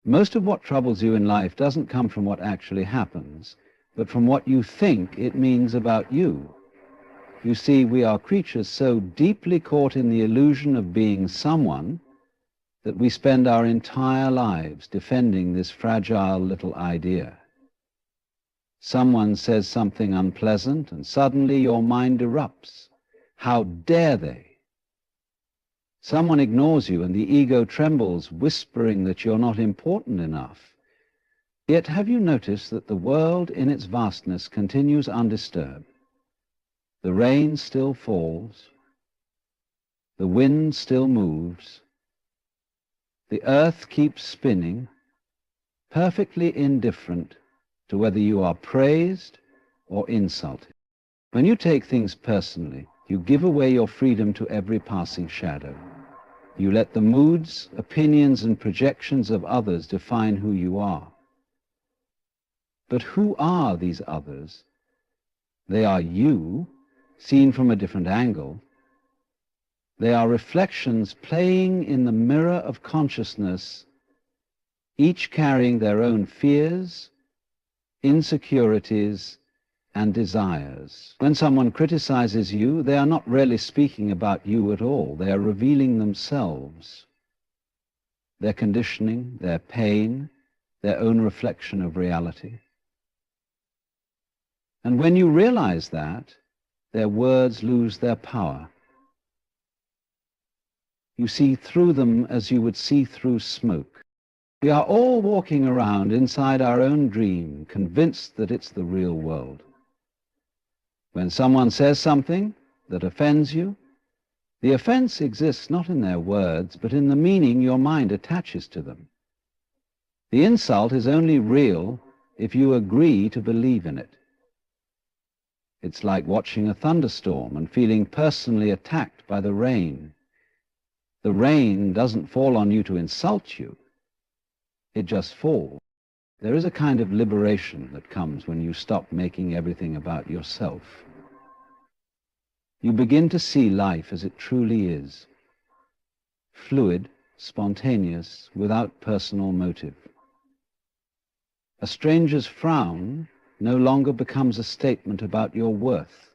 Most of what troubles you in life doesn't come from what actually happens, but from what you think it means about you. You see, we are creatures so deeply caught in the illusion of being someone that we spend our entire lives defending this fragile little idea. Someone says something unpleasant, and suddenly your mind erupts. How dare they? Someone ignores you, and the ego trembles, whispering that you're not important enough. Yet have you noticed that the world in its vastness continues undisturbed? The rain still falls, the wind still moves, the earth keeps spinning, perfectly indifferent to whether you are praised or insulted. When you take things personally, you give away your freedom to every passing shadow. You let the moods, opinions, and projections of others define who you are. But who are these others? They are you, seen from a different angle. They are reflections playing in the mirror of consciousness, each carrying their own fears, insecurities, and desires. When someone criticizes you, they are not really speaking about you at all. They are revealing themselves, their conditioning, their pain, their own reflection of reality. And when you realize that, their words lose their power. You see through them as you would see through smoke. We are all walking around inside our own dream, convinced that it's the real world. When someone says something that offends you, the offense exists not in their words, but in the meaning your mind attaches to them. The insult is only real if you agree to believe in it. It's like watching a thunderstorm and feeling personally attacked by the rain. The rain doesn't fall on you to insult you. It just falls. There is a kind of liberation that comes when you stop making everything about yourself. You begin to see life as it truly is, fluid, spontaneous, without personal motive. A stranger's frown no longer becomes a statement about your worth.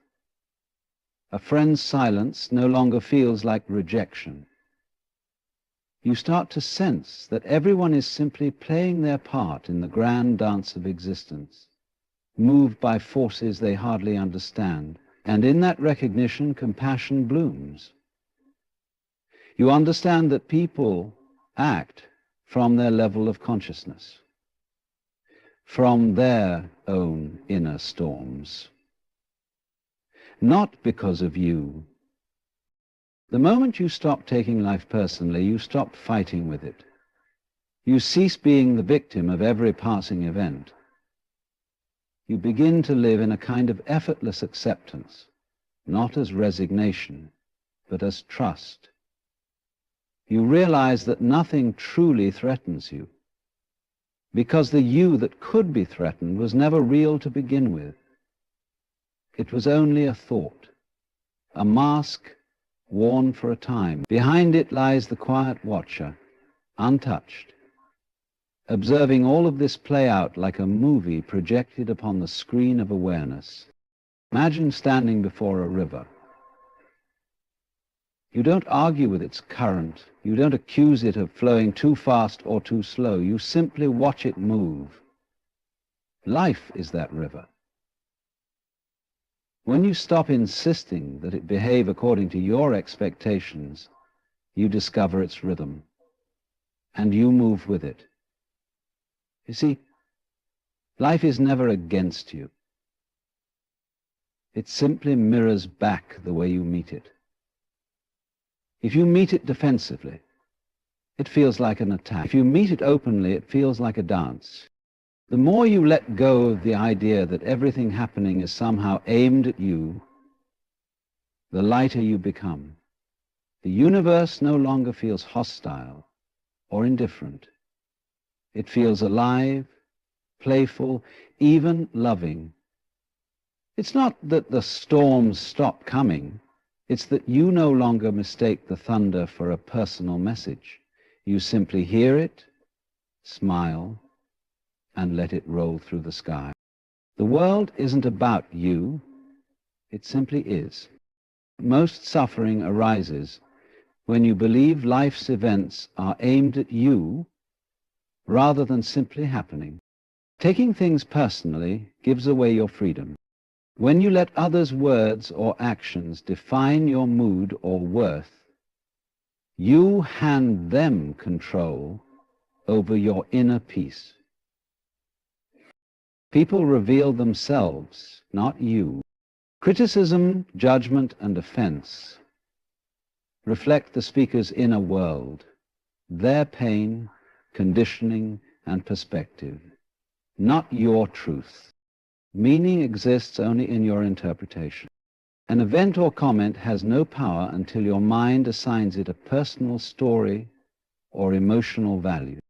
A friend's silence no longer feels like rejection. You start to sense that everyone is simply playing their part in the grand dance of existence, moved by forces they hardly understand, and in that recognition, compassion blooms. You understand that people act from their level of consciousness, from their own inner storms, not because of you. The moment you stop taking life personally, you stop fighting with it. You cease being the victim of every passing event. You begin to live in a kind of effortless acceptance, not as resignation, but as trust. You realize that nothing truly threatens you, because the you that could be threatened was never real to begin with. It was only a thought, a mask worn for a time. Behind it lies the quiet watcher, untouched, observing all of this play out like a movie projected upon the screen of awareness. Imagine standing before a river. You don't argue with its current. You don't accuse it of flowing too fast or too slow. You simply watch it move. Life is that river. When you stop insisting that it behave according to your expectations, you discover its rhythm, and you move with it. You see, life is never against you. It simply mirrors back the way you meet it. If you meet it defensively, it feels like an attack. If you meet it openly, it feels like a dance. The more you let go of the idea that everything happening is somehow aimed at you, the lighter you become. The universe no longer feels hostile or indifferent. It feels alive, playful, even loving. It's not that the storms stop coming. It's that you no longer mistake the thunder for a personal message. You simply hear it, smile, and let it roll through the sky. The world isn't about you, it simply is. Most suffering arises when you believe life's events are aimed at you rather than simply happening. Taking things personally gives away your freedom. When you let others' words or actions define your mood or worth, you hand them control over your inner peace. People reveal themselves, not you. Criticism, judgment, and offense reflect the speaker's inner world, their pain, conditioning, and perspective, not your truth. Meaning exists only in your interpretation. An event or comment has no power until your mind assigns it a personal story or emotional value.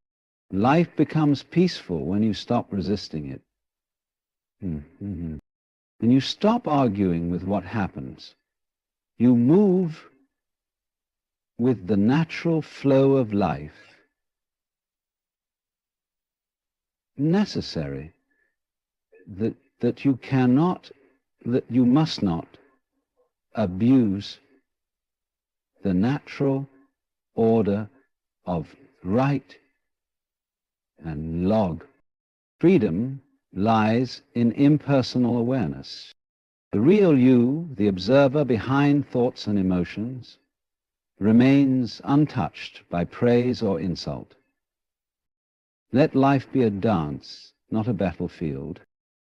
Life becomes peaceful when you stop resisting it. When you stop arguing with what happens, you move with the natural flow of life. Necessary that you cannot, that you must not abuse the natural order of right and log. Freedom lies in impersonal awareness. The real you, the observer behind thoughts and emotions, remains untouched by praise or insult. Let life be a dance, not a battlefield.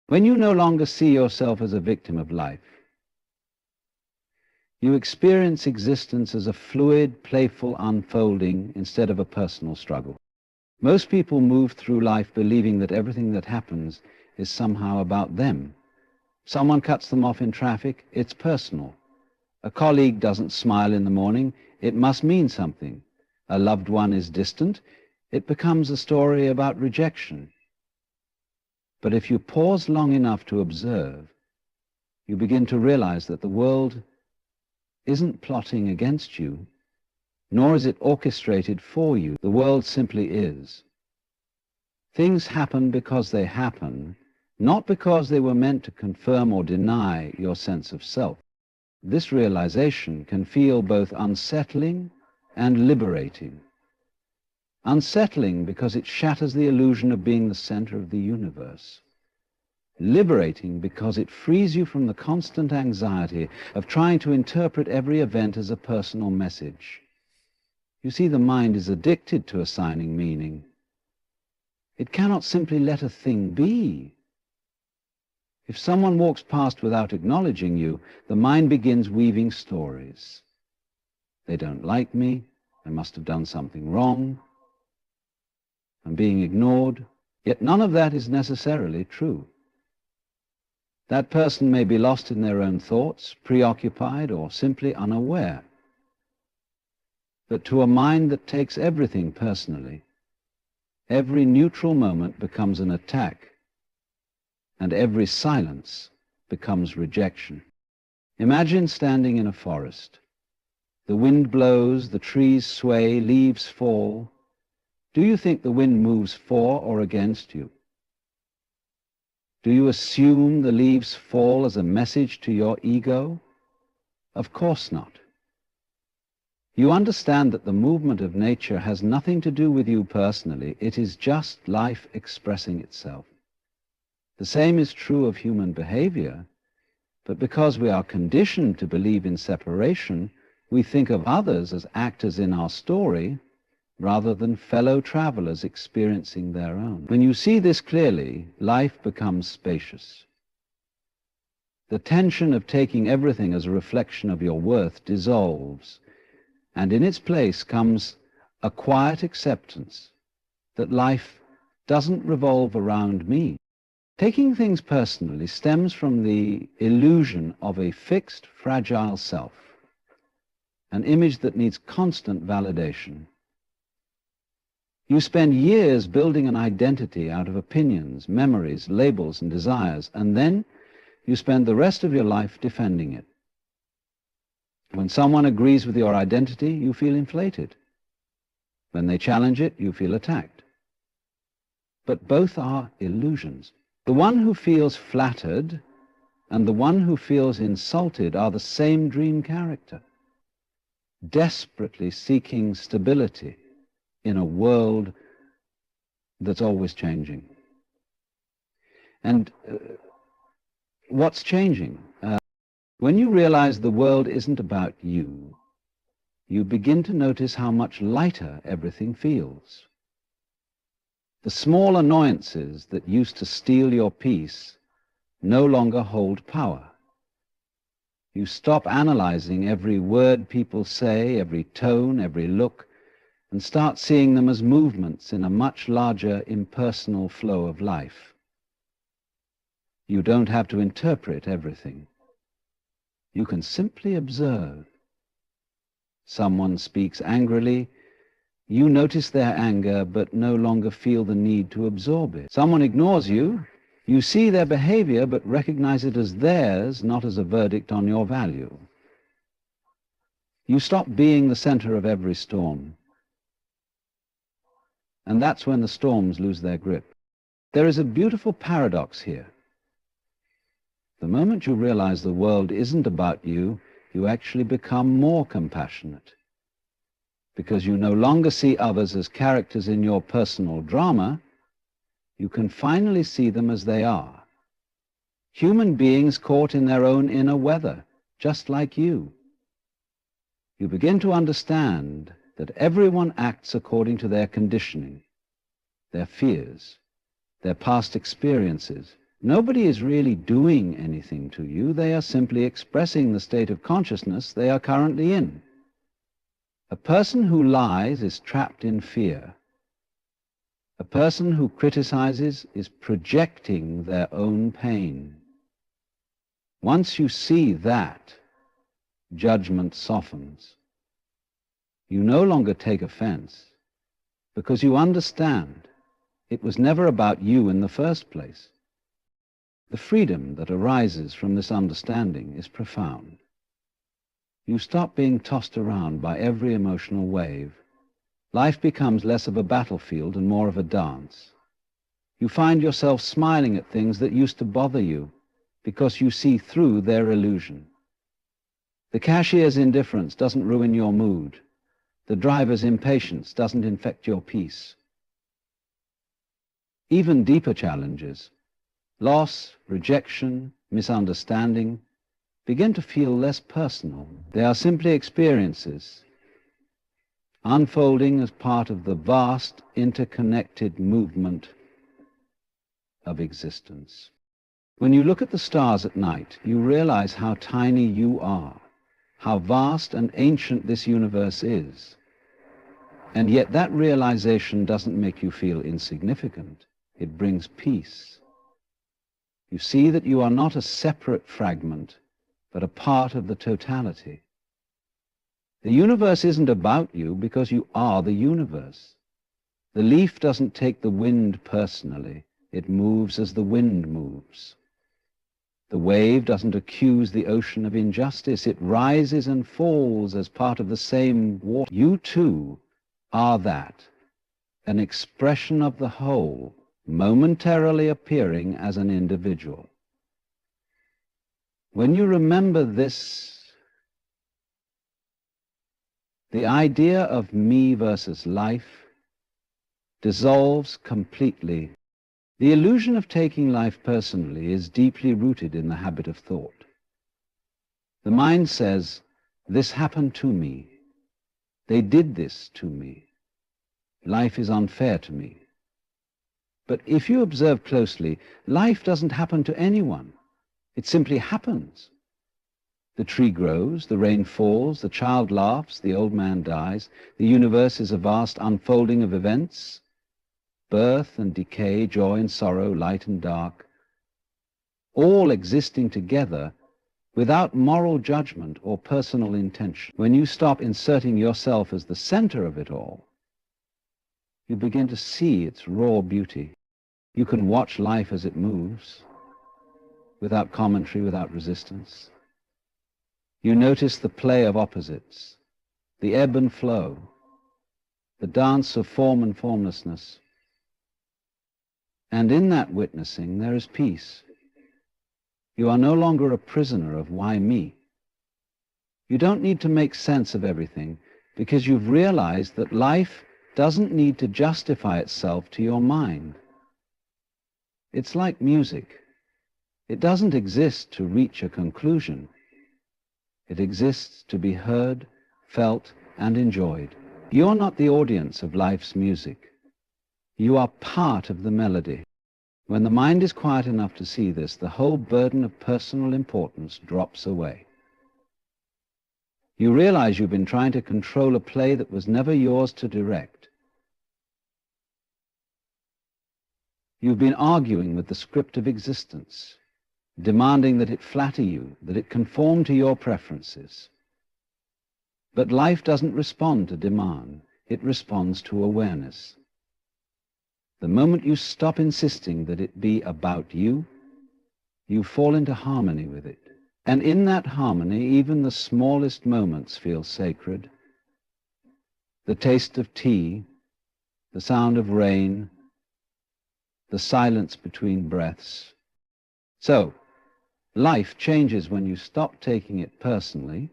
When you no longer see yourself as a victim of life, you experience existence as a fluid, playful unfolding instead of a personal struggle. Most people move through life believing that everything that happens is somehow about them. Someone cuts them off in traffic, it's personal. A colleague doesn't smile in the morning, it must mean something. A loved one is distant, it becomes a story about rejection. But if you pause long enough to observe, you begin to realize that the world isn't plotting against you, nor is it orchestrated for you. The world simply is. Things happen because they happen, not because they were meant to confirm or deny your sense of self. This realization can feel both unsettling and liberating. Unsettling because it shatters the illusion of being the center of the universe. Liberating because it frees you from the constant anxiety of trying to interpret every event as a personal message. You see, the mind is addicted to assigning meaning. It cannot simply let a thing be. If someone walks past without acknowledging you, the mind begins weaving stories. They don't like me, I must have done something wrong, I'm being ignored, yet none of that is necessarily true. That person may be lost in their own thoughts, preoccupied, or simply unaware. But to a mind that takes everything personally, every neutral moment becomes an attack, and every silence becomes rejection. Imagine standing in a forest. The wind blows, the trees sway, leaves fall. Do you think the wind moves for or against you? Do you assume the leaves fall as a message to your ego? Of course not. You understand that the movement of nature has nothing to do with you personally. It is just life expressing itself. The same is true of human behavior, but because we are conditioned to believe in separation, we think of others as actors in our story rather than fellow travelers experiencing their own. When you see this clearly, life becomes spacious. The tension of taking everything as a reflection of your worth dissolves, and in its place comes a quiet acceptance that life doesn't revolve around me. Taking things personally stems from the illusion of a fixed, fragile self, an image that needs constant validation. You spend years building an identity out of opinions, memories, labels, and desires, and then you spend the rest of your life defending it. When someone agrees with your identity, you feel inflated. When they challenge it, you feel attacked. but both are illusions. The one who feels flattered and the one who feels insulted are the same dream character, desperately seeking stability in a world that's always changing. And what's changing? When you realize the world isn't about you, you begin to notice how much lighter everything feels. The small annoyances that used to steal your peace no longer hold power. You stop analyzing every word people say, every tone, every look, and start seeing them as movements in a much larger impersonal flow of life. You don't have to interpret everything. You can simply observe. Someone speaks angrily. You notice their anger, but no longer feel the need to absorb it. Someone ignores you. You see their behavior, but recognize it as theirs, not as a verdict on your value. You stop being the center of every storm. And that's when the storms lose their grip. There is a beautiful paradox here. The moment you realize the world isn't about you, you actually become more compassionate, because you no longer see others as characters in your personal drama. You can finally see them as they are. Human beings caught in their own inner weather, just like you. You begin to understand that everyone acts according to their conditioning, their fears, their past experiences. Nobody is really doing anything to you. They are simply expressing the state of consciousness they are currently in. A person who lies is trapped in fear. A person who criticizes is projecting their own pain. Once you see that, judgment softens. You no longer take offense, because you understand it was never about you in the first place. The freedom that arises from this understanding is profound. You stop being tossed around by every emotional wave. Life becomes less of a battlefield and more of a dance. You find yourself smiling at things that used to bother you because you see through their illusion. The cashier's indifference doesn't ruin your mood. The driver's impatience doesn't infect your peace. Even deeper challenges, loss, rejection, misunderstanding, begin to feel less personal. They are simply experiences, unfolding as part of the vast, interconnected movement of existence. When you look at the stars at night, you realize how tiny you are, how vast and ancient this universe is. And yet that realization doesn't make you feel insignificant. It brings peace. You see that you are not a separate fragment, but a part of the totality. The universe isn't about you because you are the universe. The leaf doesn't take the wind personally. It moves as the wind moves. The wave doesn't accuse the ocean of injustice. It rises and falls as part of the same water. You too are that, an expression of the whole, momentarily appearing as an individual. When you remember this, the idea of me versus life dissolves completely. The illusion of taking life personally is deeply rooted in the habit of thought. The mind says, "This happened to me. They did this to me. Life is unfair to me." But if you observe closely, life doesn't happen to anyone. It simply happens. The tree grows, the rain falls, the child laughs, the old man dies. The universe is a vast unfolding of events, birth and decay, joy and sorrow, light and dark, all existing together without moral judgment or personal intention. When you stop inserting yourself as the center of it all, you begin to see its raw beauty. You can watch life as it moves, without commentary, without resistance. You notice the play of opposites, the ebb and flow, the dance of form and formlessness. And in that witnessing there is peace. You are no longer a prisoner of why me. You don't need to make sense of everything because you've realized that life doesn't need to justify itself to your mind. It's like music. It doesn't exist to reach a conclusion. It exists to be heard, felt, and enjoyed. You're not the audience of life's music. You are part of the melody. When the mind is quiet enough to see this, the whole burden of personal importance drops away. You realize you've been trying to control a play that was never yours to direct. You've been arguing with the script of existence, demanding that it flatter you, that it conform to your preferences. But life doesn't respond to demand. It responds to awareness. The moment you stop insisting that it be about you, you fall into harmony with it. And in that harmony, even the smallest moments feel sacred. The taste of tea, the sound of rain, the silence between breaths. So, life changes when you stop taking it personally,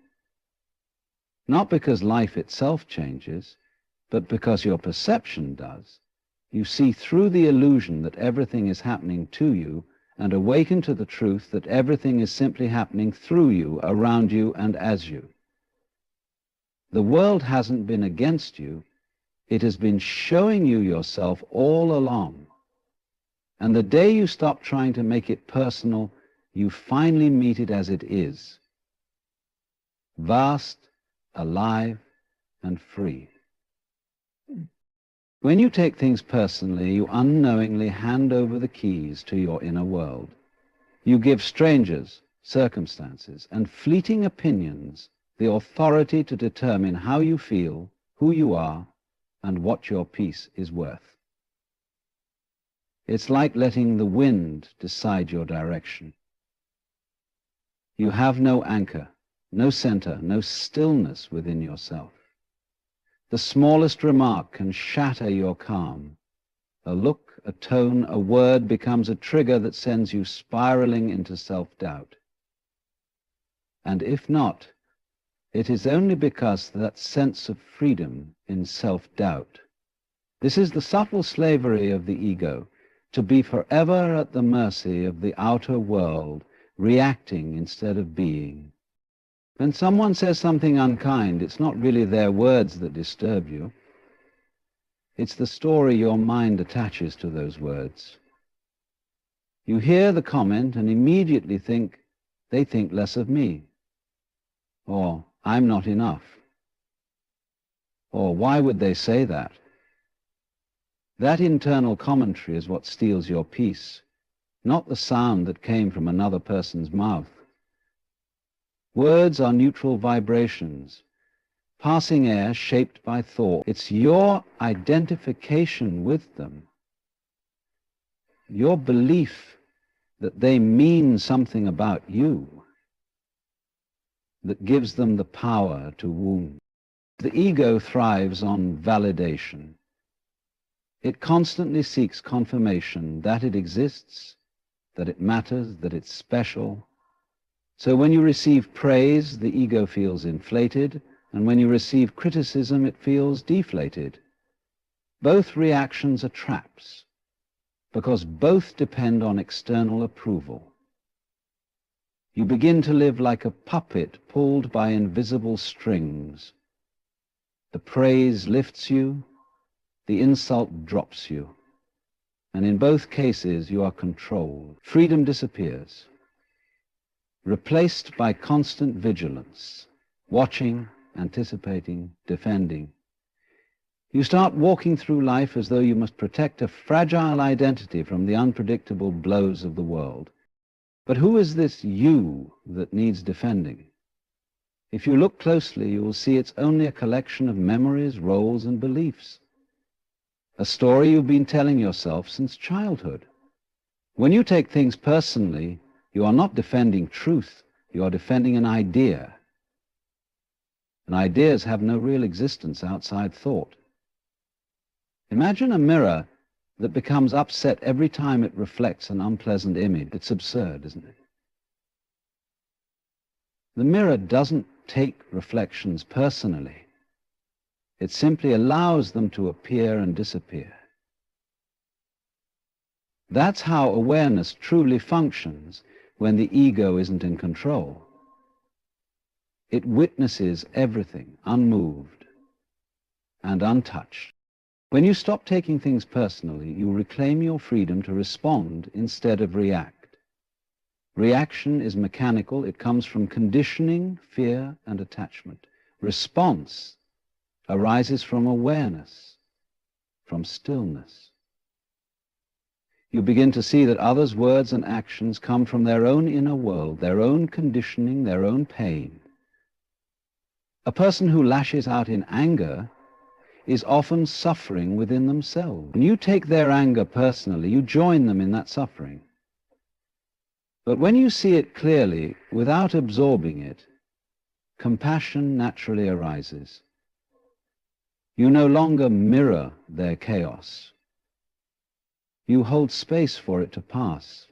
not because life itself changes, but because your perception does. You see through the illusion that everything is happening to you and awaken to the truth that everything is simply happening through you, around you, and as you. The world hasn't been against you. It has been showing you yourself all along. And the day you stop trying to make it personal, you finally meet it as it is. Vast, alive, and free. When you take things personally, you unknowingly hand over the keys to your inner world. You give strangers, circumstances, and fleeting opinions the authority to determine how you feel, who you are, and what your peace is worth. It's like letting the wind decide your direction. You have no anchor, no center, no stillness within yourself. The smallest remark can shatter your calm. A look, a tone, a word becomes a trigger that sends you spiraling into self-doubt. And if not, it is only because that sense of freedom in self-doubt. This is the subtle slavery of the ego, to be forever at the mercy of the outer world, reacting instead of being. When someone says something unkind, it's not really their words that disturb you. It's the story your mind attaches to those words. You hear the comment and immediately think, they think less of me. Or, I'm not enough. Or, why would they say that? That internal commentary is what steals your peace, not the sound that came from another person's mouth. Words are neutral vibrations, passing air shaped by thought. It's your identification with them, your belief that they mean something about you, that gives them the power to wound. The ego thrives on validation. It constantly seeks confirmation that it exists, that it matters, that it's special. So when you receive praise, the ego feels inflated, and when you receive criticism, it feels deflated. Both reactions are traps, because both depend on external approval. You begin to live like a puppet pulled by invisible strings. The praise lifts you, the insult drops you, and in both cases you are controlled. Freedom disappears, replaced by constant vigilance, watching, anticipating, defending. You start walking through life as though you must protect a fragile identity from the unpredictable blows of the world. But who is this you that needs defending? If you look closely, you will see it's only a collection of memories, roles, and beliefs. A story you've been telling yourself since childhood. When you take things personally, you are not defending truth, you are defending an idea. And ideas have no real existence outside thought. Imagine a mirror that becomes upset every time it reflects an unpleasant image. It's absurd, isn't it? The mirror doesn't take reflections personally. It simply allows them to appear and disappear. That's how awareness truly functions when the ego isn't in control. It witnesses everything unmoved and untouched. When you stop taking things personally, you reclaim your freedom to respond instead of react. Reaction is mechanical. It comes from conditioning, fear, and attachment. Response arises from awareness, from stillness. You begin to see that others' words and actions come from their own inner world, their own conditioning, their own pain. A person who lashes out in anger is often suffering within themselves. When you take their anger personally, you join them in that suffering. But when you see it clearly, without absorbing it, compassion naturally arises. You no longer mirror their chaos. You hold space for it to pass.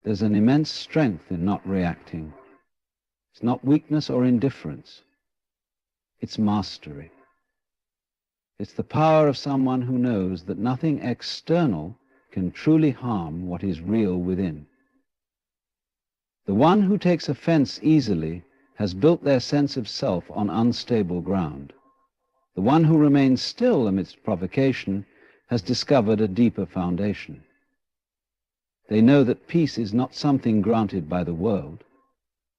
There's an immense strength in not reacting. It's not weakness or indifference. It's mastery. It's the power of someone who knows that nothing external can truly harm what is real within. The one who takes offense easily has built their sense of self on unstable ground. The one who remains still amidst provocation has discovered a deeper foundation. They know that peace is not something granted by the world.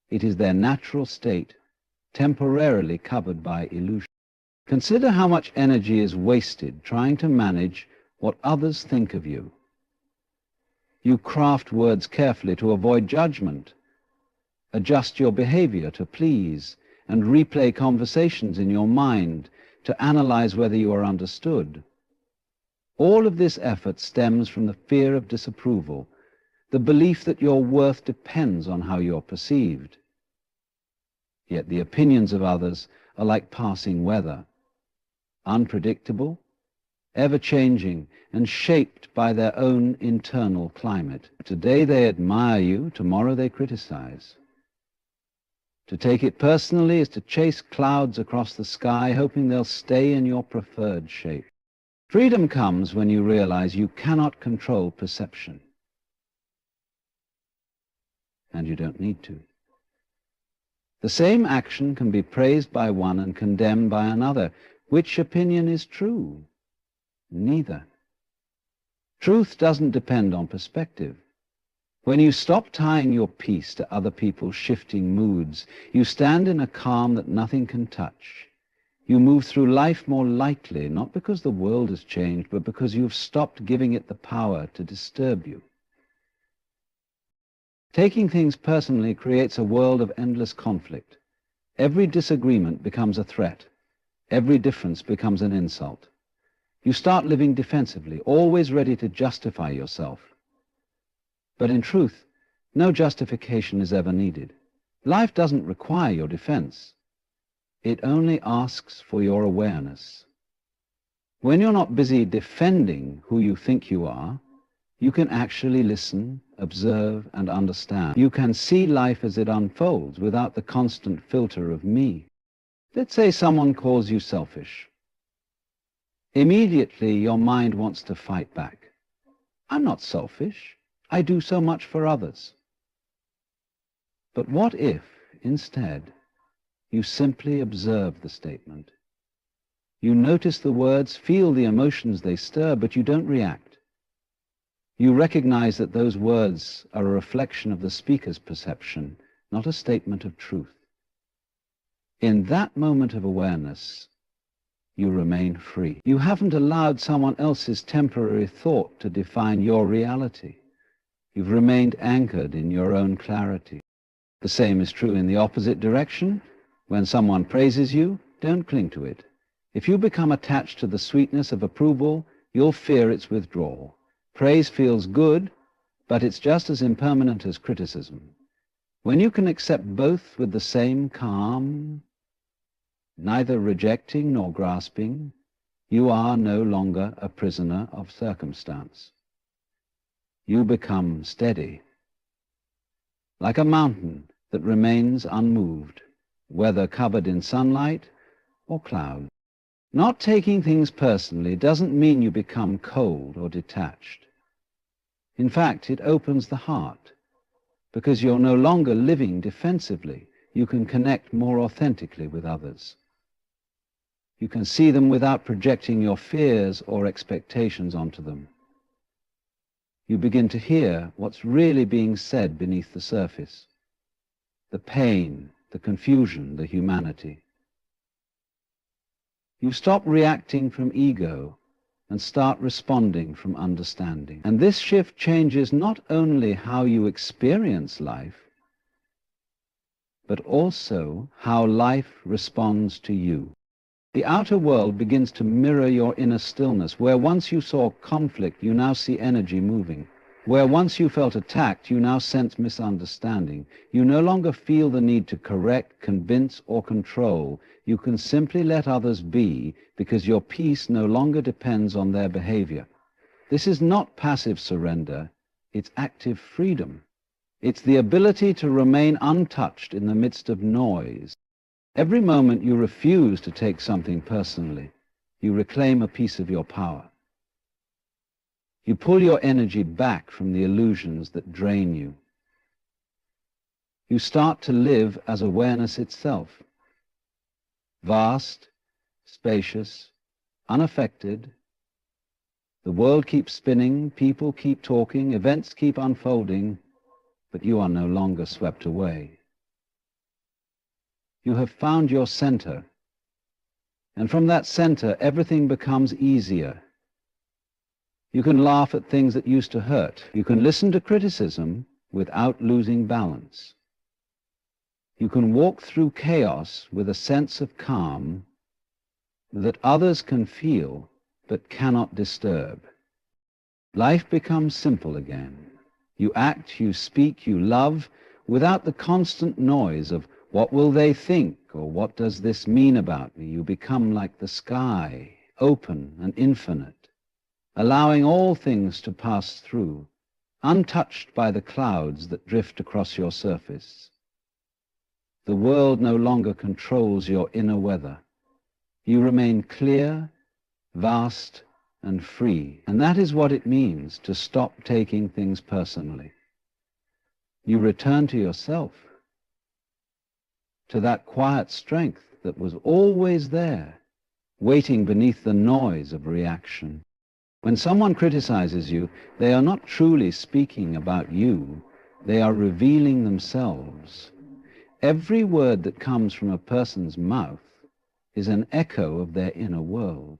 It is their natural state, temporarily covered by illusion. Consider how much energy is wasted trying to manage what others think of you. You craft words carefully to avoid judgment, adjust your behavior to please, and replay conversations in your mind to analyze whether you are understood. All of this effort stems from the fear of disapproval, the belief that your worth depends on how you're perceived. Yet the opinions of others are like passing weather, unpredictable, ever-changing, and shaped by their own internal climate. Today they admire you, tomorrow they criticize. To take it personally is to chase clouds across the sky, hoping they'll stay in your preferred shape. Freedom comes when you realize you cannot control perception. And you don't need to. The same action can be praised by one and condemned by another. Which opinion is true? Neither. Truth doesn't depend on perspective. When you stop tying your peace to other people's shifting moods, you stand in a calm that nothing can touch. You move through life more lightly, not because the world has changed, but because you've stopped giving it the power to disturb you. Taking things personally creates a world of endless conflict. Every disagreement becomes a threat. Every difference becomes an insult. You start living defensively, always ready to justify yourself. But in truth, no justification is ever needed. Life doesn't require your defense. It only asks for your awareness. When you're not busy defending who you think you are, you can actually listen, observe, and understand. You can see life as it unfolds without the constant filter of me. Let's say someone calls you selfish. Immediately, your mind wants to fight back. I'm not selfish. I do so much for others. But what if, instead, you simply observe the statement? You notice the words, feel the emotions they stir, but you don't react. You recognize that those words are a reflection of the speaker's perception, not a statement of truth. In that moment of awareness, you remain free. You haven't allowed someone else's temporary thought to define your reality. You've remained anchored in your own clarity. The same is true in the opposite direction. When someone praises you, don't cling to it. If you become attached to the sweetness of approval, you'll fear its withdrawal. Praise feels good, but it's just as impermanent as criticism. When you can accept both with the same calm, neither rejecting nor grasping, You are no longer a prisoner of circumstance. You become steady, like a mountain that remains unmoved, whether covered in sunlight or cloud. Not taking things personally doesn't mean you become cold or detached. In fact, it opens the heart, because you're no longer living defensively. You can connect more authentically with others. You can see them without projecting your fears or expectations onto them. You begin to hear what's really being said beneath the surface, the pain, the confusion, the humanity. You stop reacting from ego and start responding from understanding. And this shift changes not only how you experience life, but also how life responds to you. The outer world begins to mirror your inner stillness. Where once you saw conflict, you now see energy moving. Where once you felt attacked, you now sense misunderstanding. You no longer feel the need to correct, convince, or control. You can simply let others be, because your peace no longer depends on their behavior. This is not passive surrender, it's active freedom. It's the ability to remain untouched in the midst of noise. Every moment you refuse to take something personally, you reclaim a piece of your power. You pull your energy back from the illusions that drain you. You start to live as awareness itself, vast, spacious, unaffected. The world keeps spinning, people keep talking, events keep unfolding, but you are no longer swept away. You have found your center, and from that center everything becomes easier. You can laugh at things that used to hurt. You can listen to criticism without losing balance. You can walk through chaos with a sense of calm that others can feel but cannot disturb. Life becomes simple again. You act, you speak, you love without the constant noise of what will they think, or what does this mean about me? You become like the sky, open and infinite, allowing all things to pass through, untouched by the clouds that drift across your surface. The world no longer controls your inner weather. You remain clear, vast, and free. And that is what it means to stop taking things personally. You return to yourself, to that quiet strength that was always there, waiting beneath the noise of reaction. When someone criticizes you, they are not truly speaking about you. They are revealing themselves. Every word that comes from a person's mouth is an echo of their inner world,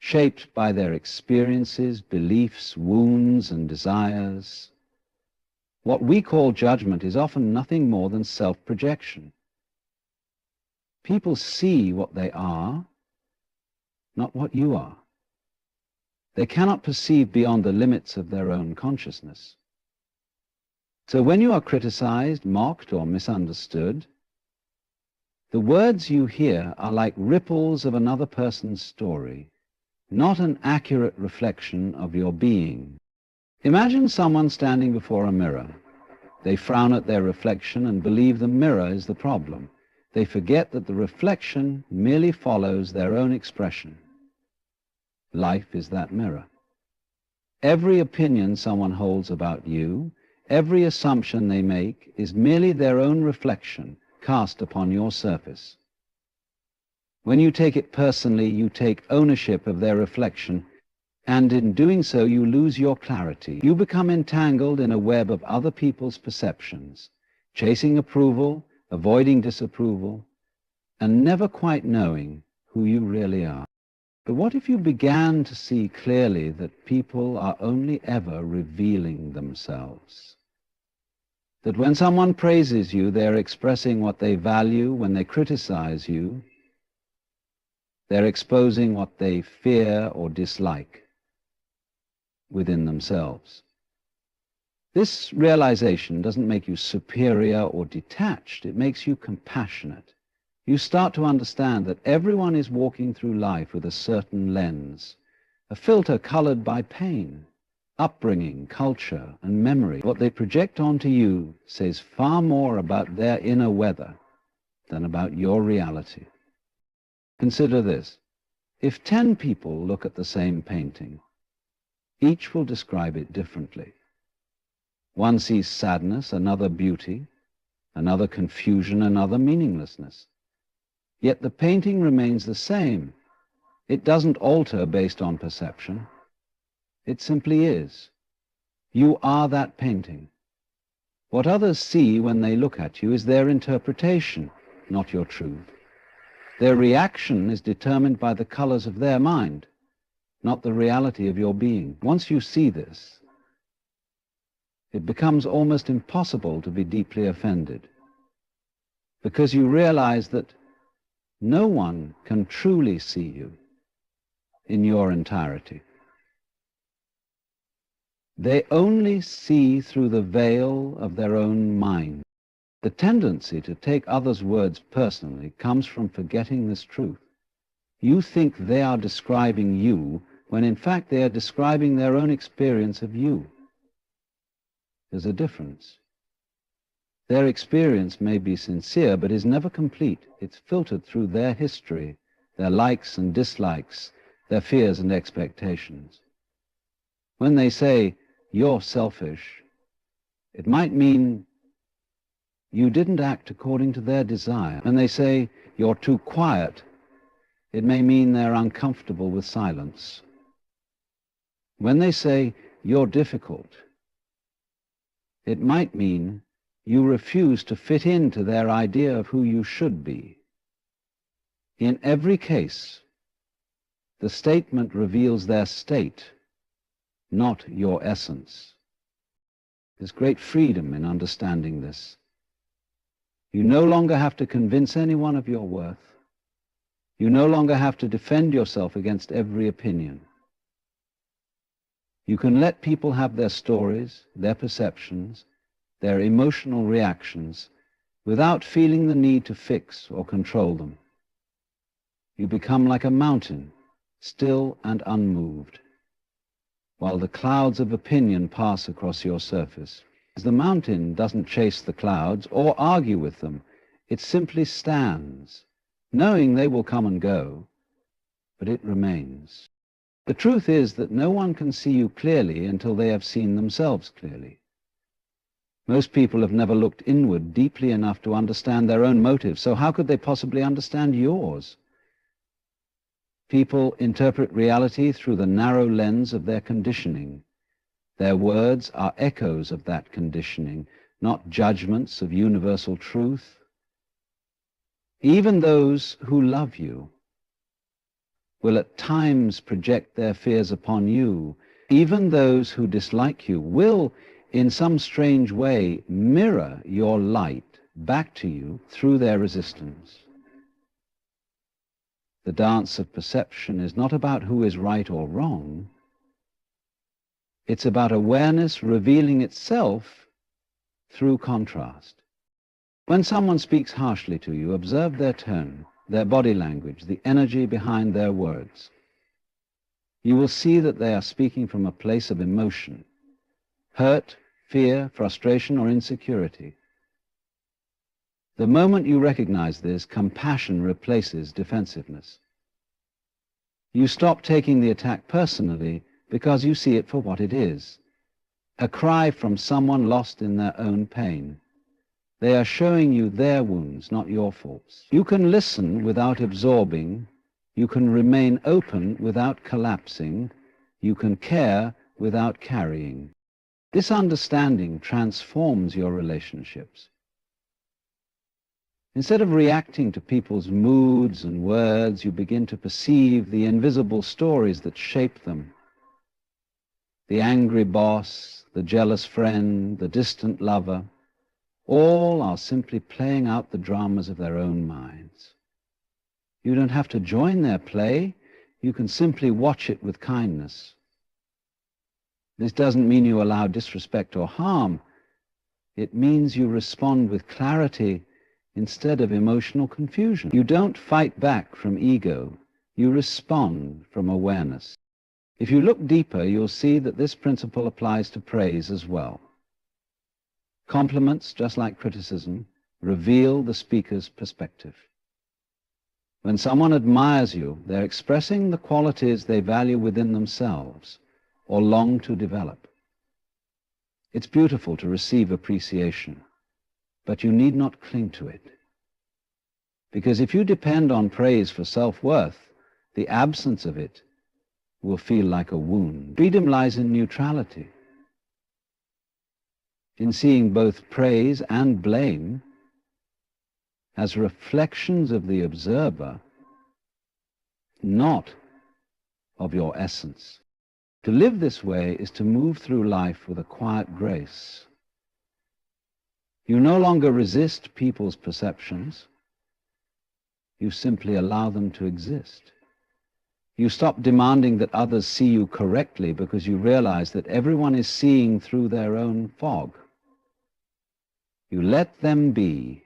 shaped by their experiences, beliefs, wounds, and desires. What we call judgment is often nothing more than self-projection. People see what they are, not what you are. They cannot perceive beyond the limits of their own consciousness. So when you are criticized, mocked, or misunderstood, the words you hear are like ripples of another person's story, not an accurate reflection of your being. Imagine someone standing before a mirror. They frown at their reflection and believe the mirror is the problem. They forget that the reflection merely follows their own expression. Life is that mirror. Every opinion someone holds about you, every assumption they make, is merely their own reflection cast upon your surface. When you take it personally, you take ownership of their reflection, and in doing so you lose your clarity. You become entangled in a web of other people's perceptions, chasing approval, avoiding disapproval, and never quite knowing who you really are. But what if you began to see clearly that people are only ever revealing themselves? That when someone praises you, they're expressing what they value. When they criticize you, they're exposing what they fear or dislike within themselves. This realization doesn't make you superior or detached. It makes you compassionate, You start to understand that everyone is walking through life with a certain lens, a filter colored by pain, upbringing, culture, and memory. What they project onto you says far more about their inner weather than about your reality. Consider this. If 10 people look at the same painting, each will describe it differently. One sees sadness, another beauty, another confusion, another meaninglessness. Yet the painting remains the same. It doesn't alter based on perception. It simply is. You are that painting. What others see when they look at you is their interpretation, not your truth. Their reaction is determined by the colors of their mind, not the reality of your being. Once you see this, it becomes almost impossible to be deeply offended, because you realize that no one can truly see you in your entirety. They only see through the veil of their own mind. The tendency to take others' words personally comes from forgetting this truth. You think they are describing you, when in fact they are describing their own experience of you. There's a difference. Their experience may be sincere, but is never complete. It's filtered through their history, their likes and dislikes, their fears and expectations. When they say, "You're selfish," it might mean you didn't act according to their desire. When they say, "You're too quiet," it may mean they're uncomfortable with silence. When they say, "You're difficult," it might mean you refuse to fit into their idea of who you should be. In every case, the statement reveals their state, not your essence. There's great freedom in understanding this. You no longer have to convince anyone of your worth. You no longer have to defend yourself against every opinion. You can let people have their stories, their perceptions, their emotional reactions, without feeling the need to fix or control them. You become like a mountain, still and unmoved, while the clouds of opinion pass across your surface. The mountain doesn't chase the clouds or argue with them. It simply stands, knowing they will come and go, but it remains. The truth is that no one can see you clearly until they have seen themselves clearly. Most people have never looked inward deeply enough to understand their own motives, so how could they possibly understand yours? People interpret reality through the narrow lens of their conditioning. Their words are echoes of that conditioning, not judgments of universal truth. Even those who love you will at times project their fears upon you. Even those who dislike you will, in some strange way, mirror your light back to you through their resistance. The dance of perception is not about who is right or wrong. It's about awareness revealing itself through contrast. When someone speaks harshly to you, observe their tone, their body language, the energy behind their words. You will see that they are speaking from a place of emotion, hurt, fear, frustration, or insecurity. The moment you recognize this, compassion replaces defensiveness. You stop taking the attack personally because you see it for what it is, a cry from someone lost in their own pain. They are showing you their wounds, not your faults. You can listen without absorbing. You can remain open without collapsing. You can care without carrying. This understanding transforms your relationships. Instead of reacting to people's moods and words, you begin to perceive the invisible stories that shape them. The angry boss, the jealous friend, the distant lover, all are simply playing out the dramas of their own minds. You don't have to join their play. You can simply watch it with kindness. This doesn't mean you allow disrespect or harm. It means you respond with clarity instead of emotional confusion. You don't fight back from ego, you respond from awareness. If you look deeper, you'll see that this principle applies to praise as well. Compliments, just like criticism, reveal the speaker's perspective. When someone admires you, they're expressing the qualities they value within themselves or long to develop. It's beautiful to receive appreciation, but you need not cling to it. Because if you depend on praise for self-worth, the absence of it will feel like a wound. Freedom lies in neutrality, in seeing both praise and blame as reflections of the observer, not of your essence. To live this way is to move through life with a quiet grace. You no longer resist people's perceptions. You simply allow them to exist. You stop demanding that others see you correctly because you realize that everyone is seeing through their own fog. You let them be,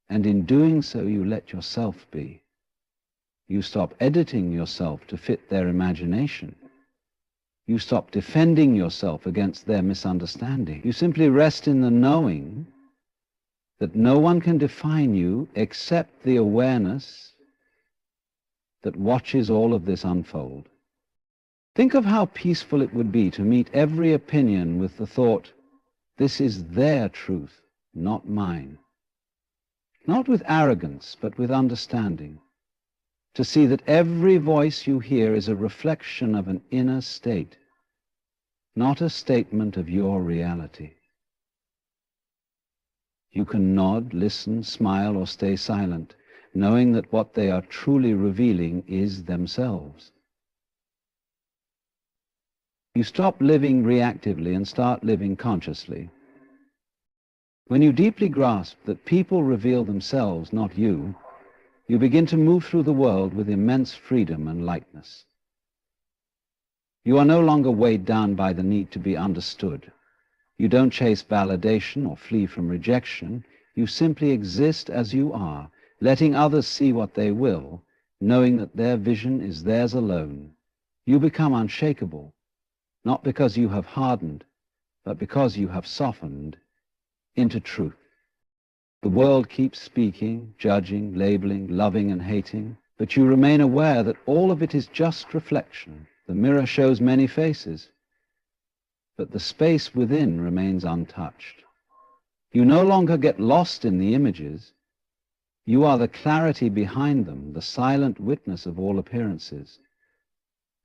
and in doing so you let yourself be. You stop editing yourself to fit their imagination. You stop defending yourself against their misunderstanding. You simply rest in the knowing that no one can define you except the awareness that watches all of this unfold. Think of how peaceful it would be to meet every opinion with the thought, this is their truth, not mine. Not with arrogance, but with understanding. To see that every voice you hear is a reflection of an inner state, not a statement of your reality. You can nod, listen, smile, or stay silent, knowing that what they are truly revealing is themselves. You stop living reactively and start living consciously. When you deeply grasp that people reveal themselves, not you, you begin to move through the world with immense freedom and lightness. You are no longer weighed down by the need to be understood. You don't chase validation or flee from rejection. You simply exist as you are, letting others see what they will, knowing that their vision is theirs alone. You become unshakable, not because you have hardened, but because you have softened into truth. The world keeps speaking, judging, labeling, loving and hating, but you remain aware that all of it is just reflection. The mirror shows many faces, but the space within remains untouched. You no longer get lost in the images. You are the clarity behind them, the silent witness of all appearances.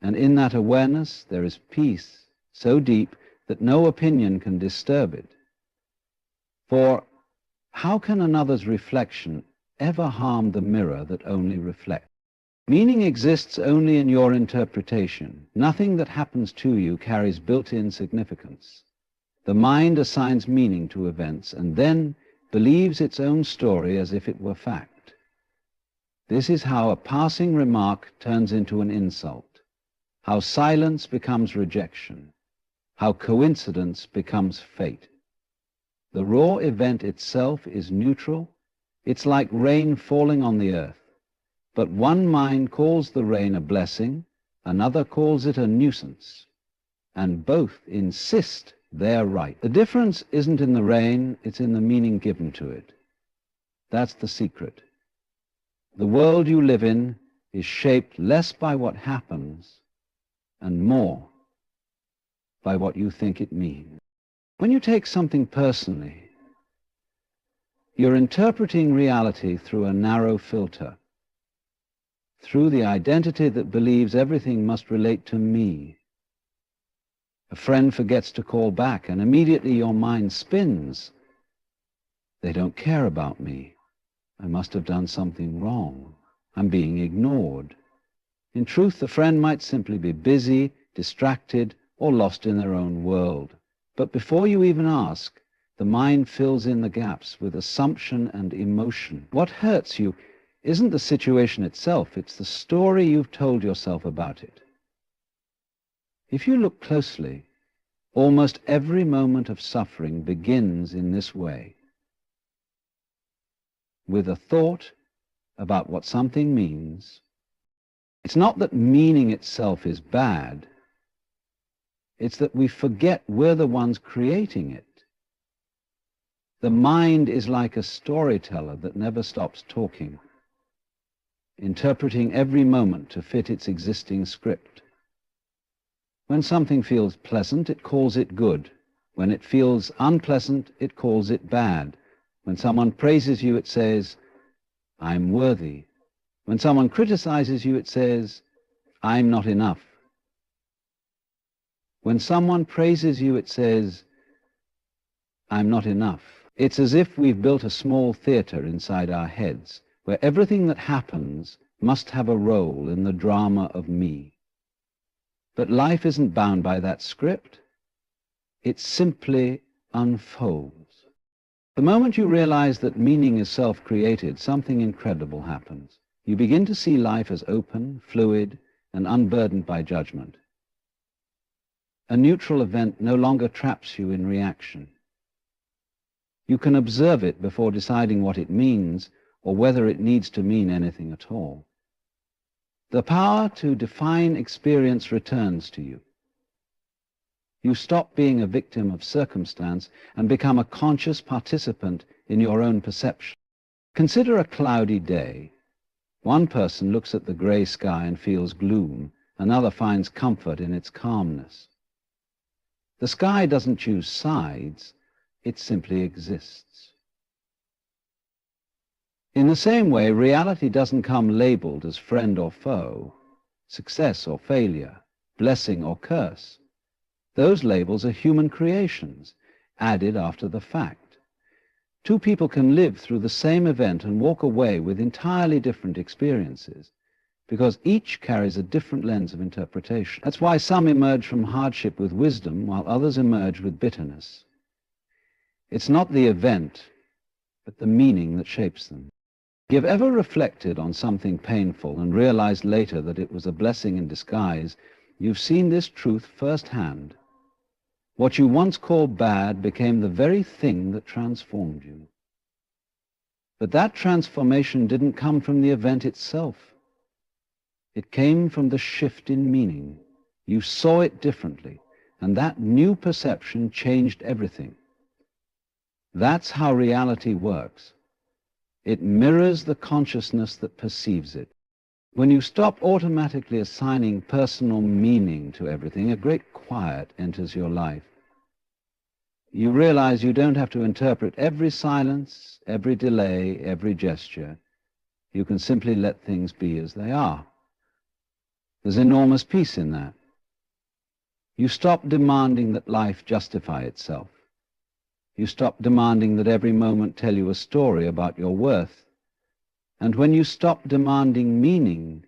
And in that awareness there is peace so deep that no opinion can disturb it. For how can another's reflection ever harm the mirror that only reflects? Meaning exists only in your interpretation. Nothing that happens to you carries built-in significance. The mind assigns meaning to events and then believes its own story as if it were fact. This is how a passing remark turns into an insult, how silence becomes rejection, how coincidence becomes fate. The raw event itself is neutral. It's like rain falling on the earth. But one mind calls the rain a blessing, another calls it a nuisance, and both insist they're right. The difference isn't in the rain, it's in the meaning given to it. That's the secret. The world you live in is shaped less by what happens and more by what you think it means. When you take something personally, you're interpreting reality through a narrow filter, through the identity that believes everything must relate to me. A friend forgets to call back, and immediately your mind spins. They don't care about me. I must have done something wrong. I'm being ignored. In truth, the friend might simply be busy, distracted, or lost in their own world. But before you even ask, the mind fills in the gaps with assumption and emotion. What hurts you isn't the situation itself, it's the story you've told yourself about it. If you look closely, almost every moment of suffering begins in this way. with a thought about what something means. It's not that meaning itself is bad. It's that we forget we're the ones creating it. The mind is like a storyteller that never stops talking, interpreting every moment to fit its existing script. When something feels pleasant, it calls it good. When it feels unpleasant, it calls it bad. When someone praises you, it says, "I'm worthy." When someone criticizes you, it says, "I'm not enough." When someone praises you, it says, "I'm not enough." It's as if we've built a small theater inside our heads, where everything that happens must have a role in the drama of me. But life isn't bound by that script. It simply unfolds. The moment you realize that meaning is self-created, something incredible happens. You begin to see life as open, fluid, and unburdened by judgment. A neutral event no longer traps you in reaction. You can observe it before deciding what it means or whether it needs to mean anything at all. The power to define experience returns to you. You stop being a victim of circumstance and become a conscious participant in your own perception. Consider a cloudy day. One person looks at the gray sky and feels gloom. Another finds comfort in its calmness. The sky doesn't choose sides. It simply exists. In the same way, reality doesn't come labeled as friend or foe, success or failure, blessing or curse. Those labels are human creations, added after the fact. Two people can live through the same event and walk away with entirely different experiences, because each carries a different lens of interpretation. That's why some emerge from hardship with wisdom, while others emerge with bitterness. It's not the event, but the meaning that shapes them. If you've ever reflected on something painful and realized later that it was a blessing in disguise, you've seen this truth firsthand. What you once called bad became the very thing that transformed you. But that transformation didn't come from the event itself. It came from the shift in meaning. You saw it differently, and that new perception changed everything. That's how reality works. It mirrors the consciousness that perceives it. When you stop automatically assigning personal meaning to everything, a great quiet enters your life. You realize you don't have to interpret every silence, every delay, every gesture. You can simply let things be as they are. There's enormous peace in that. You stop demanding that life justify itself. You stop demanding that every moment tell you a story about your worth. And when you stop demanding meaning,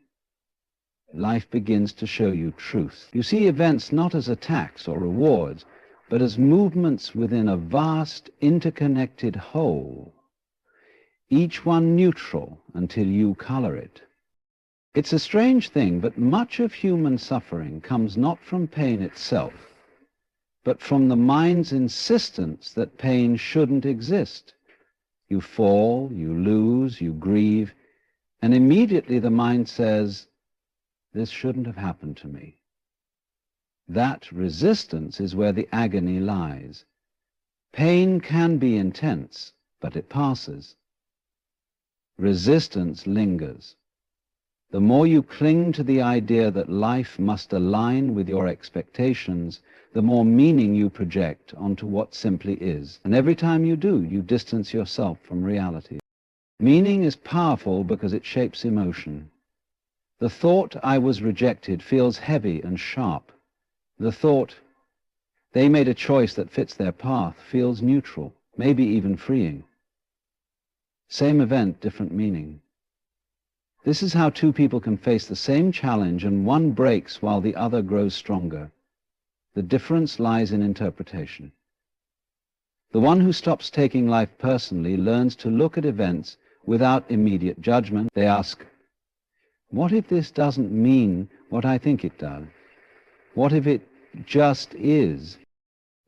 life begins to show you truth. You see events not as attacks or rewards, but as movements within a vast, interconnected whole, each one neutral until you color it. It's a strange thing, but much of human suffering comes not from pain itself, but from the mind's insistence that pain shouldn't exist. You fall, you lose, you grieve, and immediately the mind says, "This shouldn't have happened to me." That resistance is where the agony lies. Pain can be intense, but it passes. Resistance lingers. The more you cling to the idea that life must align with your expectations, the more meaning you project onto what simply is. And every time you do, you distance yourself from reality. Meaning is powerful because it shapes emotion. The thought, "I was rejected," feels heavy and sharp. The thought, "They made a choice that fits their path," feels neutral, maybe even freeing. Same event, different meaning. This is how two people can face the same challenge and one breaks while the other grows stronger. The difference lies in interpretation. The one who stops taking life personally learns to look at events without immediate judgment. They ask, what if this doesn't mean what I think it does? What if it just is?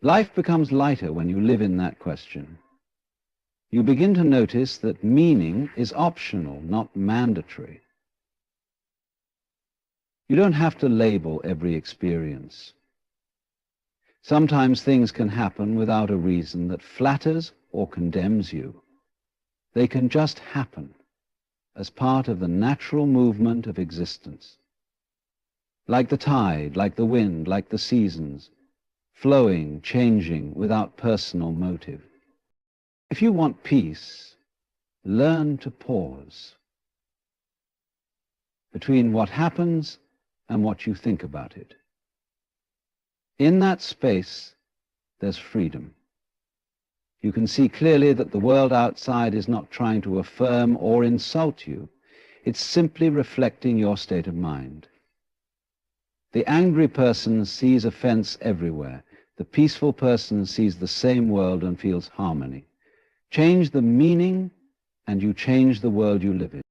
Life becomes lighter when you live in that question. You begin to notice that meaning is optional, not mandatory. You don't have to label every experience. Sometimes things can happen without a reason that flatters or condemns you. They can just happen as part of the natural movement of existence. Like the tide, like the wind, like the seasons, flowing, changing, without personal motive. If you want peace, learn to pause between what happens and what you think about it. In that space, there's freedom. You can see clearly that the world outside is not trying to affirm or insult you. It's simply reflecting your state of mind. The angry person sees offense everywhere. The peaceful person sees the same world and feels harmony. Change the meaning, and you change the world you live in.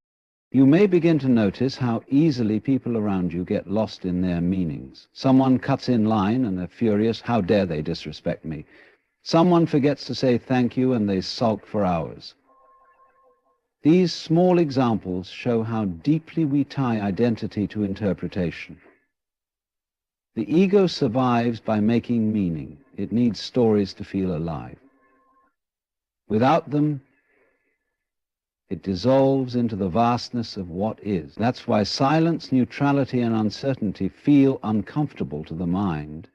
You may begin to notice how easily people around you get lost in their meanings. Someone cuts in line and they're furious. How dare they disrespect me? Someone forgets to say thank you and they sulk for hours. These small examples show how deeply we tie identity to interpretation. The ego survives by making meaning. It needs stories to feel alive. Without them, it dissolves into the vastness of what is. That's why silence, neutrality, and uncertainty feel uncomfortable to the mind.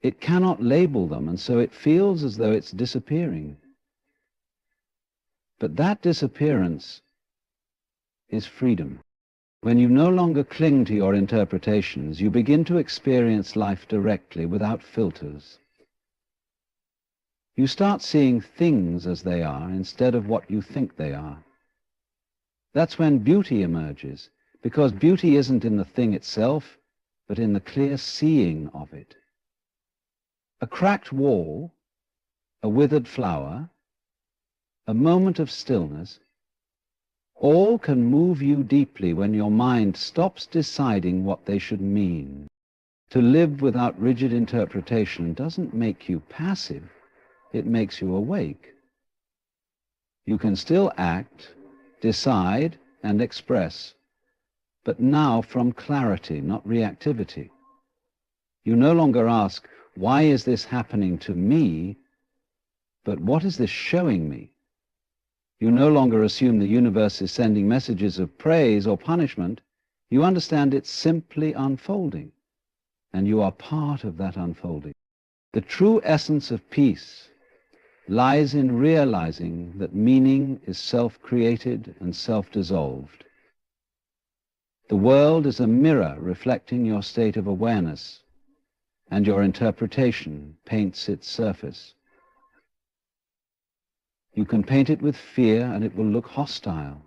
It cannot label them, and so it feels as though it's disappearing. But that disappearance is freedom. When you no longer cling to your interpretations, you begin to experience life directly, without filters. You start seeing things as they are instead of what you think they are. That's when beauty emerges, because beauty isn't in the thing itself, but in the clear seeing of it. A cracked wall, a withered flower, a moment of stillness, all can move you deeply when your mind stops deciding what they should mean. To live without rigid interpretation doesn't make you passive. It makes you awake. You can still act, decide, and express, but now from clarity, not reactivity. You no longer ask, why is this happening to me, but what is this showing me? You no longer assume the universe is sending messages of praise or punishment. You understand it's simply unfolding, and you are part of that unfolding. The true essence of peace lies in realizing that meaning is self-created and self-dissolved. The world is a mirror reflecting your state of awareness, and your interpretation paints its surface. You can paint it with fear and it will look hostile.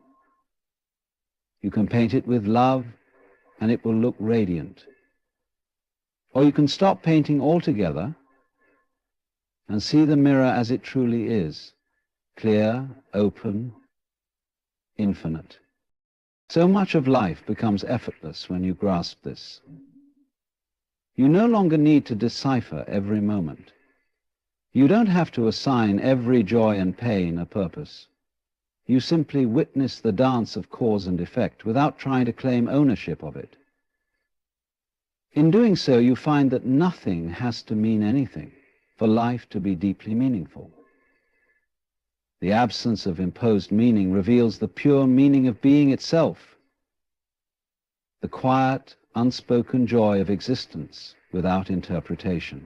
You can paint it with love and it will look radiant. Or you can stop painting altogether and see the mirror as it truly is, clear, open, infinite. So much of life becomes effortless when you grasp this. You no longer need to decipher every moment. You don't have to assign every joy and pain a purpose. You simply witness the dance of cause and effect without trying to claim ownership of it. In doing so, you find that nothing has to mean anything for life to be deeply meaningful. The absence of imposed meaning reveals the pure meaning of being itself, the quiet, unspoken joy of existence without interpretation.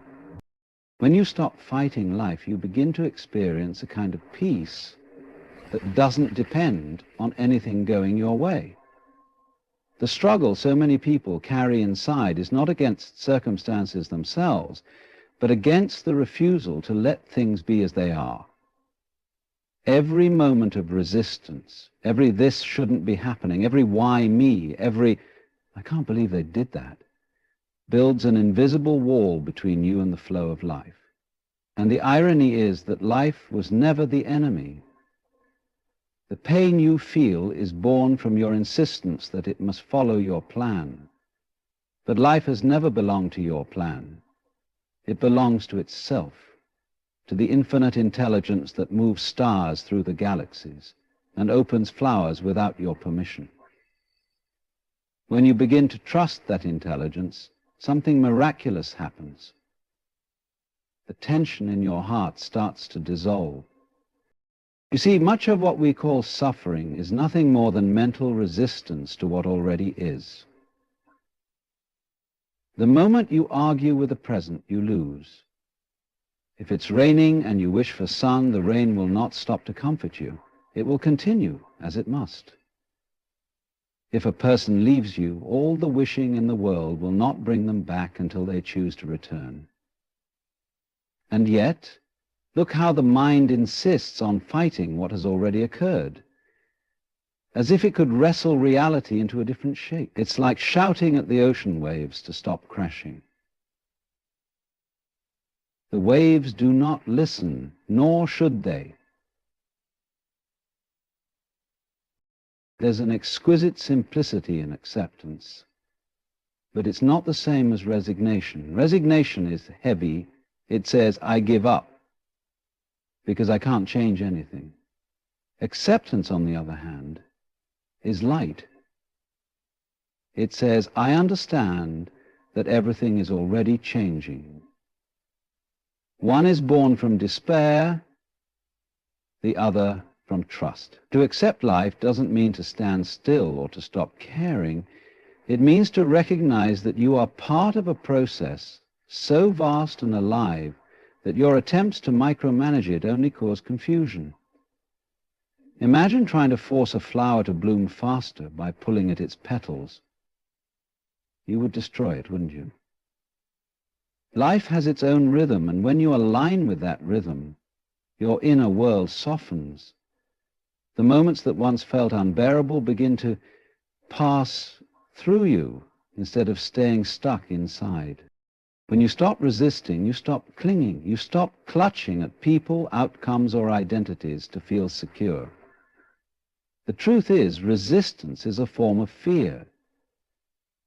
When you stop fighting life, you begin to experience a kind of peace that doesn't depend on anything going your way. The struggle so many people carry inside is not against circumstances themselves, but against the refusal to let things be as they are. Every moment of resistance, every this shouldn't be happening, every why me, every I can't believe they did that, builds an invisible wall between you and the flow of life. And the irony is that life was never the enemy. The pain you feel is born from your insistence that it must follow your plan. But life has never belonged to your plan. It belongs to itself, to the infinite intelligence that moves stars through the galaxies and opens flowers without your permission. When you begin to trust that intelligence, something miraculous happens. The tension in your heart starts to dissolve. You see, much of what we call suffering is nothing more than mental resistance to what already is. The moment you argue with the present, you lose. If it's raining and you wish for sun, the rain will not stop to comfort you. It will continue, as it must. If a person leaves you, all the wishing in the world will not bring them back until they choose to return. And yet, look how the mind insists on fighting what has already occurred, as if it could wrestle reality into a different shape. It's like shouting at the ocean waves to stop crashing. The waves do not listen, nor should they. There's an exquisite simplicity in acceptance, but it's not the same as resignation. Resignation is heavy. It says, I give up, because I can't change anything. Acceptance, on the other hand, is light. It says, I understand that everything is already changing. One is born from despair, the other from trust. To accept life doesn't mean to stand still or to stop caring. It means to recognize that you are part of a process so vast and alive that your attempts to micromanage it only cause confusion. Imagine trying to force a flower to bloom faster by pulling at its petals. You would destroy it, wouldn't you? Life has its own rhythm, and when you align with that rhythm, your inner world softens. The moments that once felt unbearable begin to pass through you instead of staying stuck inside. When you stop resisting, you stop clinging, you stop clutching at people, outcomes, or identities to feel secure. The truth is, resistance is a form of fear.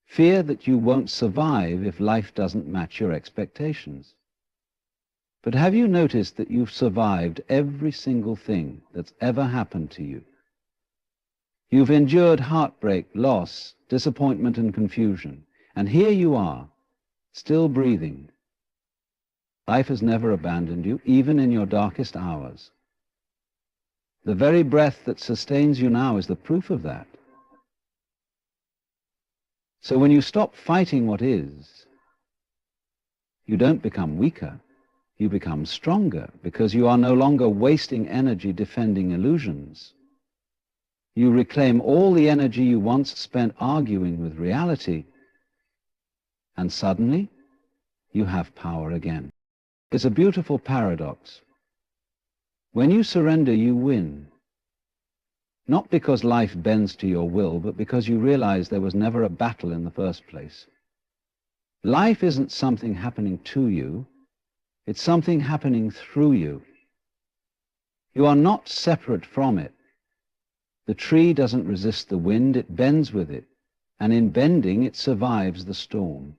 Fear that you won't survive if life doesn't match your expectations. But have you noticed that you've survived every single thing that's ever happened to you? You've endured heartbreak, loss, disappointment, and confusion. And here you are, still breathing. Life has never abandoned you, even in your darkest hours. The very breath that sustains you now is the proof of that. So when you stop fighting what is, you don't become weaker. You become stronger, because you are no longer wasting energy defending illusions. You reclaim all the energy you once spent arguing with reality, and suddenly you have power again. It's a beautiful paradox. When you surrender, you win. Not because life bends to your will, but because you realize there was never a battle in the first place. Life isn't something happening to you. It's something happening through you. You are not separate from it. The tree doesn't resist the wind, it bends with it, and in bending it survives the storm.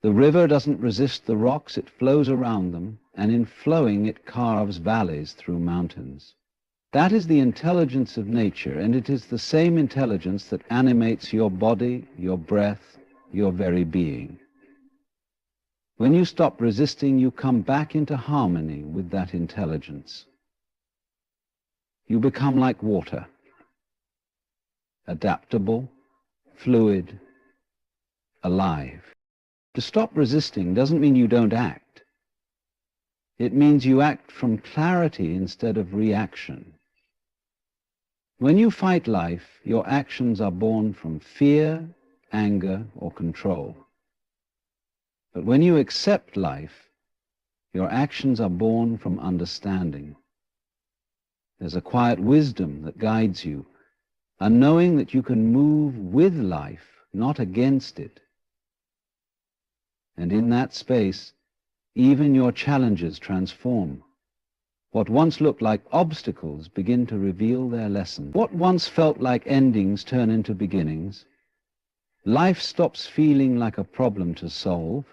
The river doesn't resist the rocks, it flows around them, and in flowing it carves valleys through mountains. That is the intelligence of nature, and it is the same intelligence that animates your body, your breath, your very being. When you stop resisting, you come back into harmony with that intelligence. You become like water, adaptable, fluid, alive. To stop resisting doesn't mean you don't act. It means you act from clarity instead of reaction. When you fight life, your actions are born from fear, anger, or control. But when you accept life, your actions are born from understanding. There's a quiet wisdom that guides you, a knowing that you can move with life, not against it. And in that space, even your challenges transform. What once looked like obstacles begin to reveal their lesson. What once felt like endings turn into beginnings. Life stops feeling like a problem to solve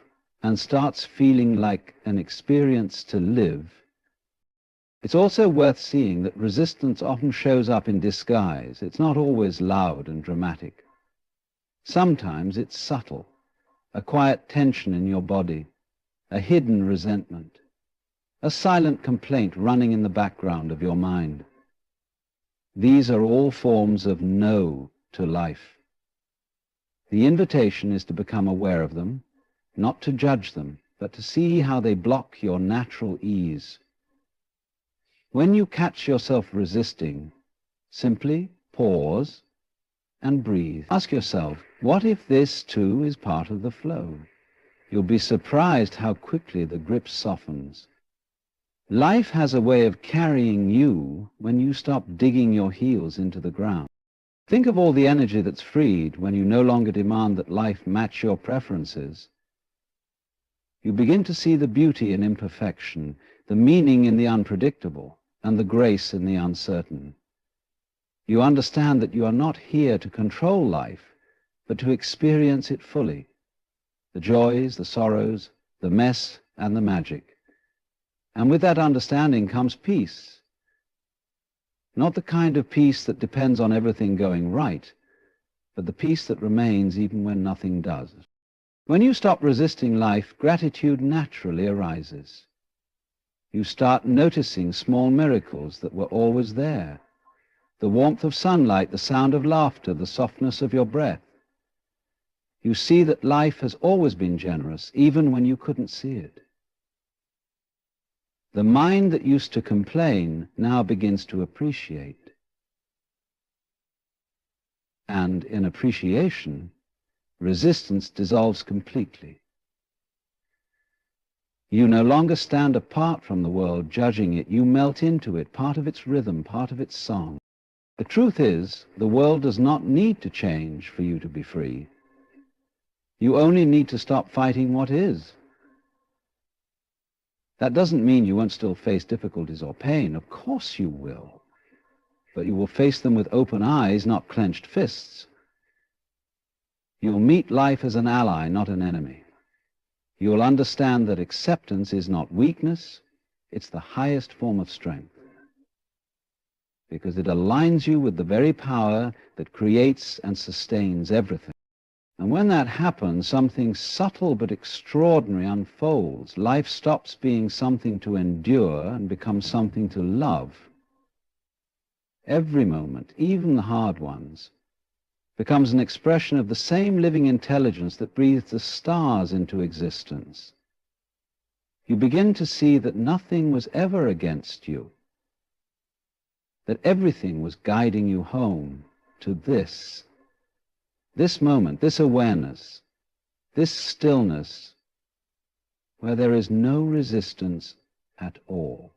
and starts feeling like an experience to live It's also worth seeing that resistance often shows up in disguise. It's not always loud and dramatic. Sometimes it's subtle, a quiet tension in your body, a hidden resentment, a silent complaint running in the background of your mind. These are all forms of no to life. The invitation is to become aware of them, not to judge them, but to see how they block your natural ease. When you catch yourself resisting, simply pause and breathe. Ask yourself, what if this too is part of the flow? You'll be surprised how quickly the grip softens. Life has a way of carrying you when you stop digging your heels into the ground. Think of all the energy that's freed when you no longer demand that life match your preferences. You begin to see the beauty in imperfection, the meaning in the unpredictable, and the grace in the uncertain. You understand that you are not here to control life, but to experience it fully, the joys, the sorrows, the mess, and the magic. And with that understanding comes peace. Not the kind of peace that depends on everything going right, but the peace that remains even when nothing does. When you stop resisting life, gratitude naturally arises. You start noticing small miracles that were always there. The warmth of sunlight, the sound of laughter, the softness of your breath. You see that life has always been generous, even when you couldn't see it. The mind that used to complain now begins to appreciate. And in appreciation, resistance dissolves completely. You no longer stand apart from the world, judging it. You melt into it, part of its rhythm, part of its song. The truth is, the world does not need to change for you to be free. You only need to stop fighting what is. That doesn't mean you won't still face difficulties or pain. Of course you will. But you will face them with open eyes, not clenched fists. You'll meet life as an ally, not an enemy. You'll understand that acceptance is not weakness, it's the highest form of strength, because it aligns you with the very power that creates and sustains everything. And when that happens, something subtle but extraordinary unfolds. Life stops being something to endure and becomes something to love. Every moment, even the hard ones, becomes an expression of the same living intelligence that breathed the stars into existence. You begin to see that nothing was ever against you, that everything was guiding you home to this moment, this awareness, this stillness, where there is no resistance at all.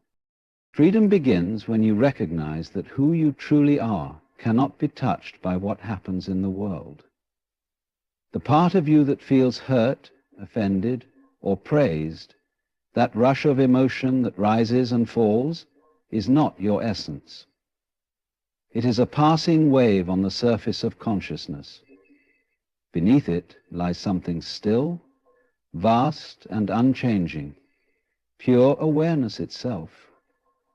Freedom begins when you recognize that who you truly are cannot be touched by what happens in the world. The part of you that feels hurt, offended, or praised, that rush of emotion that rises and falls, is not your essence. It is a passing wave on the surface of consciousness. Beneath it lies something still, vast, and unchanging, pure awareness itself.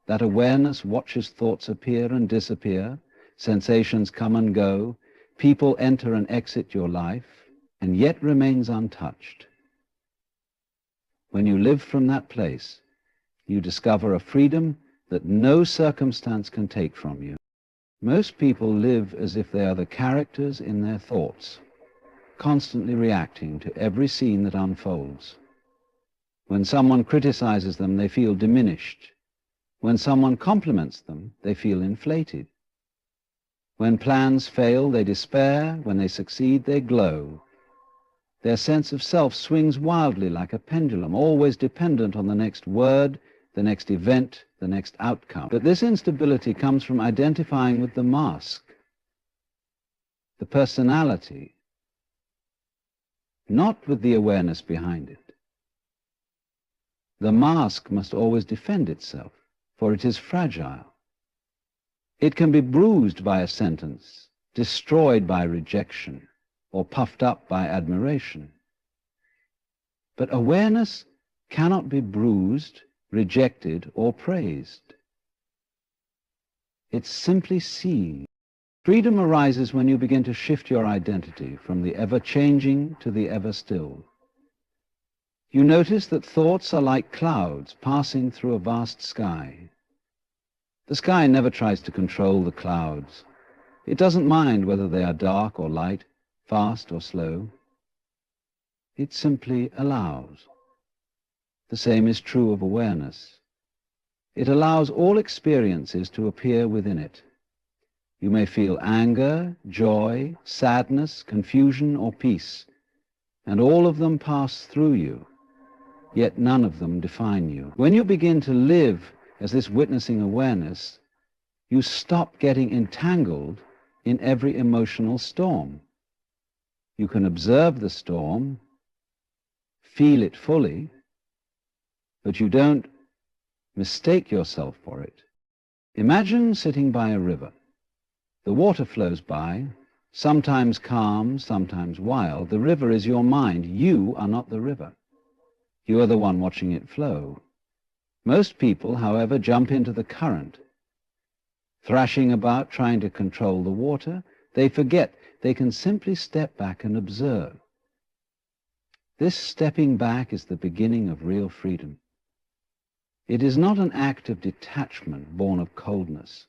That awareness watches thoughts appear and disappear, sensations come and go, people enter and exit your life, and yet remains untouched. When you live from that place, you discover a freedom that no circumstance can take from you. Most people live as if they are the characters in their thoughts, constantly reacting to every scene that unfolds. When someone criticizes them, they feel diminished. When someone compliments them, they feel inflated. When plans fail, they despair. When they succeed, they glow. Their sense of self swings wildly like a pendulum, always dependent on the next word, the next event, the next outcome. But this instability comes from identifying with the mask, the personality, not with the awareness behind it. The mask must always defend itself, for it is fragile. It can be bruised by a sentence, destroyed by rejection, or puffed up by admiration. But awareness cannot be bruised, rejected, or praised. It's simply seeing. Freedom arises when you begin to shift your identity from the ever-changing to the ever-still. You notice that thoughts are like clouds passing through a vast sky. The sky never tries to control the clouds. It doesn't mind whether they are dark or light, fast or slow. It simply allows. The same is true of awareness. It allows all experiences to appear within it. You may feel anger, joy, sadness, confusion, or peace, and all of them pass through you, yet none of them define you. When you begin to live as this witnessing awareness, you stop getting entangled in every emotional storm. You can observe the storm, feel it fully, but you don't mistake yourself for it. Imagine sitting by a river. The water flows by, sometimes calm, sometimes wild. The river is your mind. You are not the river. You are the one watching it flow. Most people, however, jump into the current. Thrashing about, trying to control the water, they forget they can simply step back and observe. This stepping back is the beginning of real freedom. It is not an act of detachment born of coldness.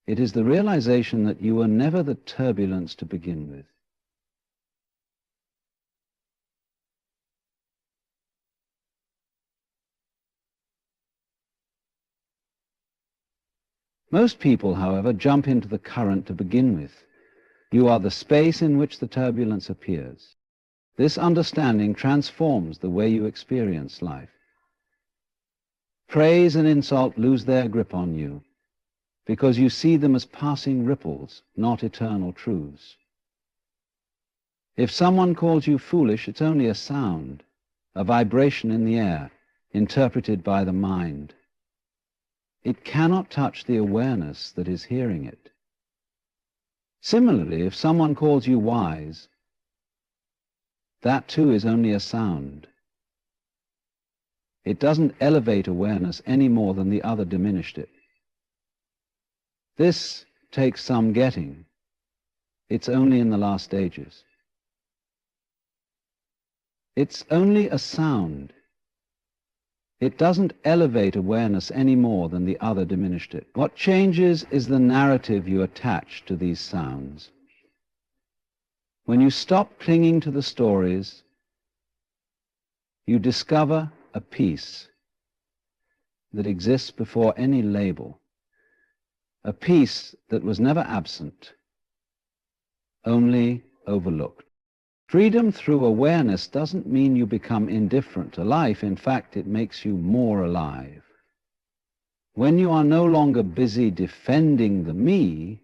It is the realization that you were never the turbulence to begin with. Most people, however, jump into the current to begin with. You are the space in which the turbulence appears. This understanding transforms the way you experience life. Praise and insult lose their grip on you, because you see them as passing ripples, not eternal truths. If someone calls you foolish, it's only a sound, a vibration in the air, interpreted by the mind. It cannot touch the awareness that is hearing it. Similarly, if someone calls you wise, that too is only a sound. It doesn't elevate awareness any more than the other diminished it. This takes some getting. It's only in the last stages. It's only a sound. It doesn't elevate awareness any more than the other diminished it. What changes is the narrative you attach to these sounds. When you stop clinging to the stories, you discover a peace that exists before any label, a peace that was never absent, only overlooked. Freedom through awareness doesn't mean you become indifferent to life. In fact, it makes you more alive. When you are no longer busy defending the me,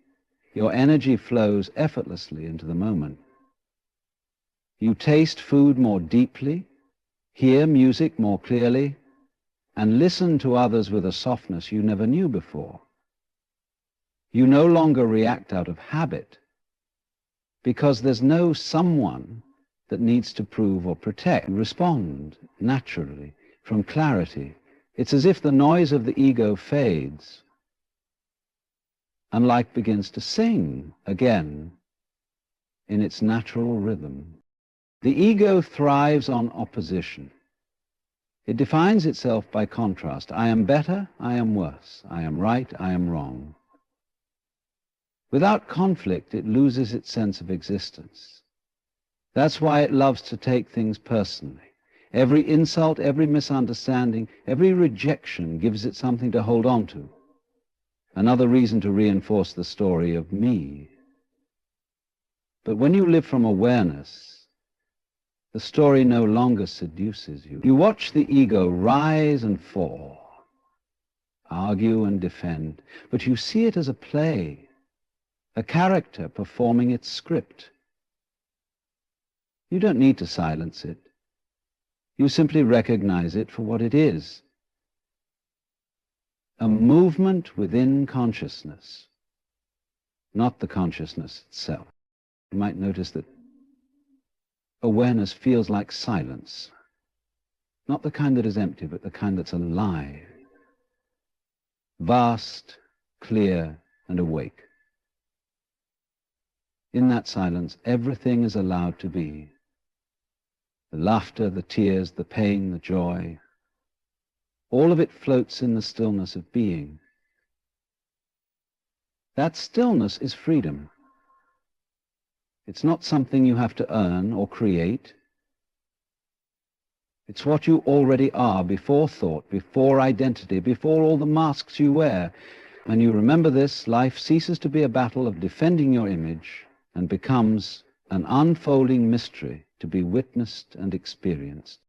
your energy flows effortlessly into the moment. You taste food more deeply, hear music more clearly, and listen to others with a softness you never knew before. You no longer react out of habit, because there's no someone that needs to prove or protect. You respond naturally, from clarity. It's as if the noise of the ego fades, and life begins to sing again in its natural rhythm. The ego thrives on opposition. It defines itself by contrast. I am better, I am worse. I am right, I am wrong. Without conflict, it loses its sense of existence. That's why it loves to take things personally. Every insult, every misunderstanding, every rejection gives it something to hold on to. Another reason to reinforce the story of me. But when you live from awareness, the story no longer seduces you. You watch the ego rise and fall, argue and defend, but you see it as a play, a character performing its script. You don't need to silence it. You simply recognize it for what it is. A movement within consciousness, not the consciousness itself. You might notice that awareness feels like silence, not the kind that is empty, but the kind that's alive, vast, clear, and awake. In that silence, everything is allowed to be. The laughter, the tears, the pain, the joy, all of it floats in the stillness of being. That stillness is freedom. It's not something you have to earn or create. It's what you already are before thought, before identity, before all the masks you wear. When you remember this, life ceases to be a battle of defending your image and becomes an unfolding mystery to be witnessed and experienced.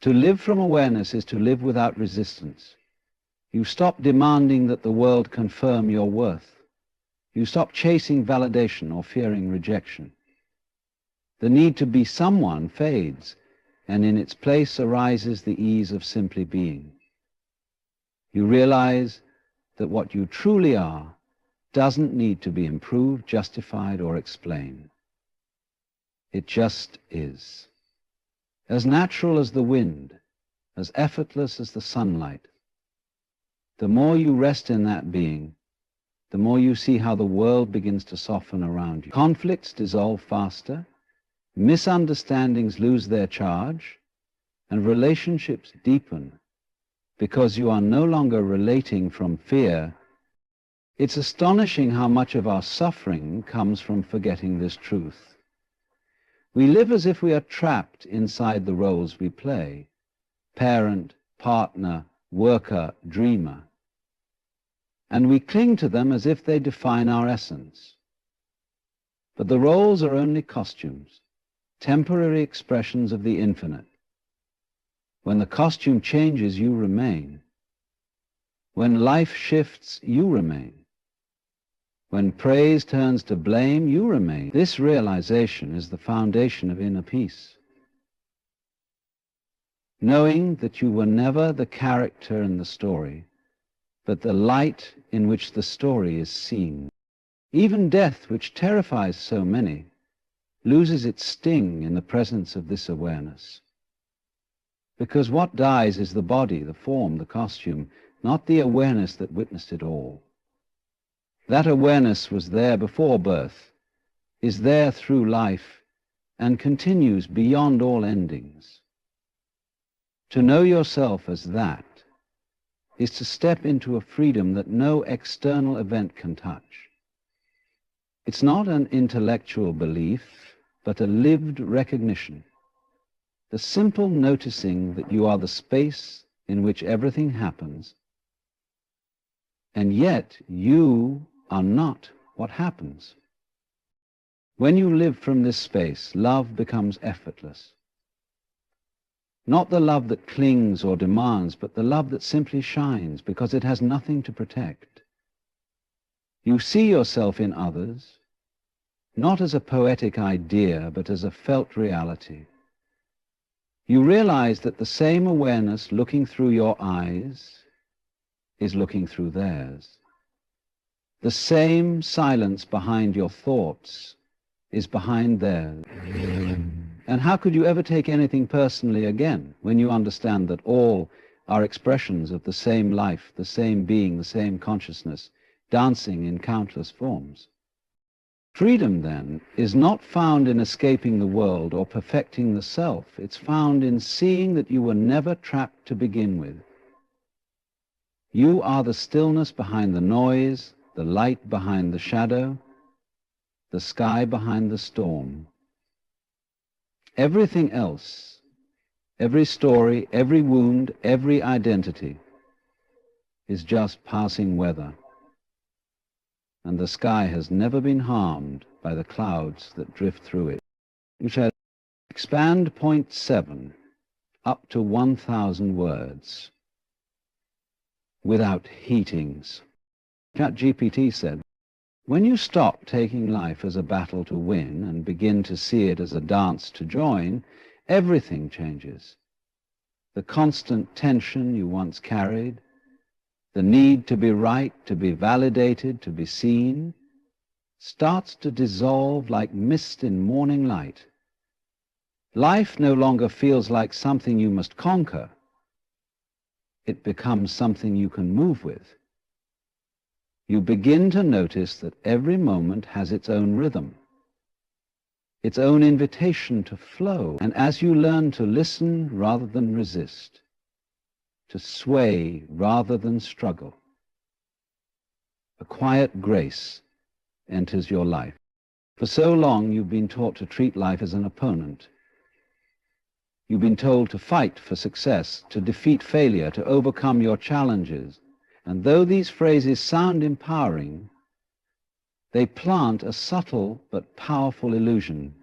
To live from awareness is to live without resistance. You stop demanding that the world confirm your worth. You stop chasing validation or fearing rejection. The need to be someone fades, and in its place arises the ease of simply being. You realize that what you truly are doesn't need to be improved, justified, or explained. It just is. As natural as the wind, as effortless as the sunlight. The more you rest in that being, the more you see how the world begins to soften around you. Conflicts dissolve faster, misunderstandings lose their charge, and relationships deepen because you are no longer relating from fear. It's astonishing how much of our suffering comes from forgetting this truth. We live as if we are trapped inside the roles we play: parent, partner, worker, dreamer. And we cling to them as if they define our essence. But the roles are only costumes, temporary expressions of the infinite. When the costume changes, you remain. When life shifts, you remain. When praise turns to blame, you remain. This realization is the foundation of inner peace. Knowing that you were never the character in the story, but the light in which the story is seen. Even death, which terrifies so many, loses its sting in the presence of this awareness. Because what dies is the body, the form, the costume, not the awareness that witnessed it all. That awareness was there before birth, is there through life, and continues beyond all endings. To know yourself as that is to step into a freedom that no external event can touch. It's not an intellectual belief, but a lived recognition. The simple noticing that you are the space in which everything happens, and yet you are not what happens. When you live from this space, love becomes effortless. Not the love that clings or demands, but the love that simply shines because it has nothing to protect. You see yourself in others, not as a poetic idea, but as a felt reality. You realize that the same awareness looking through your eyes is looking through theirs. The same silence behind your thoughts is behind theirs. And how could you ever take anything personally again when you understand that all are expressions of the same life, the same being, the same consciousness, dancing in countless forms? Freedom, then, is not found in escaping the world or perfecting the self. It's found in seeing that you were never trapped to begin with. You are the stillness behind the noise, the light behind the shadow, the sky behind the storm. Everything else, every story, every wound, every identity is just passing weather. And the sky has never been harmed by the clouds that drift through it. You shall expand point 7 up to 1,000 words without heatings. ChatGPT said, when you stop taking life as a battle to win and begin to see it as a dance to join, everything changes. The constant tension you once carried, the need to be right, to be validated, to be seen, starts to dissolve like mist in morning light. Life no longer feels like something you must conquer. It becomes something you can move with. you begin to notice that every moment has its own rhythm, its own invitation to flow. And as you learn to listen rather than resist, to sway rather than struggle, a quiet grace enters your life. For so long you've been taught to treat life as an opponent. You've been told to fight for success, to defeat failure, to overcome your challenges. And though these phrases sound empowering, they plant a subtle but powerful illusion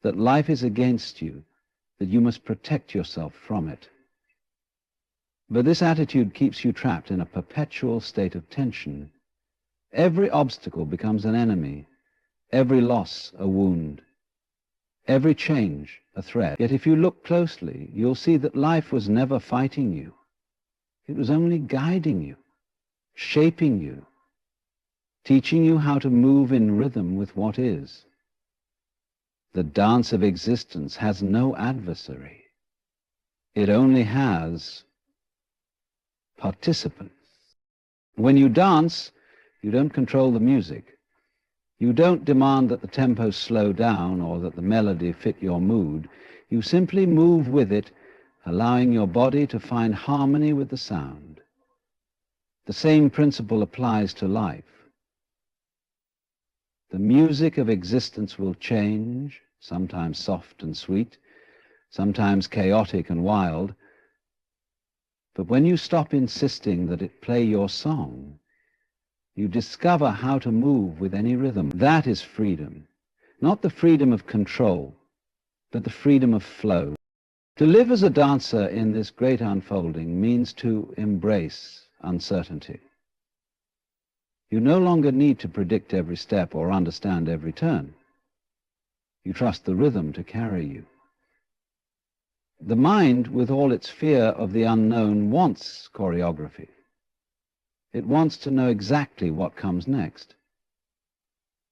that life is against you, that you must protect yourself from it. But this attitude keeps you trapped in a perpetual state of tension. Every obstacle becomes an enemy, every loss a wound, every change a threat. Yet if you look closely, you'll see that life was never fighting you. It was only guiding you, shaping you, teaching you how to move in rhythm with what is. The dance of existence has no adversary. It only has participants. When you dance, you don't control the music. You don't demand that the tempo slow down or that the melody fit your mood. You simply move with it, allowing your body to find harmony with the sound. The same principle applies to life. The music of existence will change, sometimes soft and sweet, sometimes chaotic and wild. But when you stop insisting that it play your song, you discover how to move with any rhythm. That is freedom. Not the freedom of control, but the freedom of flow. To live as a dancer in this great unfolding means to embrace uncertainty. You no longer need to predict every step or understand every turn. You trust the rhythm to carry you. The mind, with all its fear of the unknown, wants choreography. It wants to know exactly what comes next.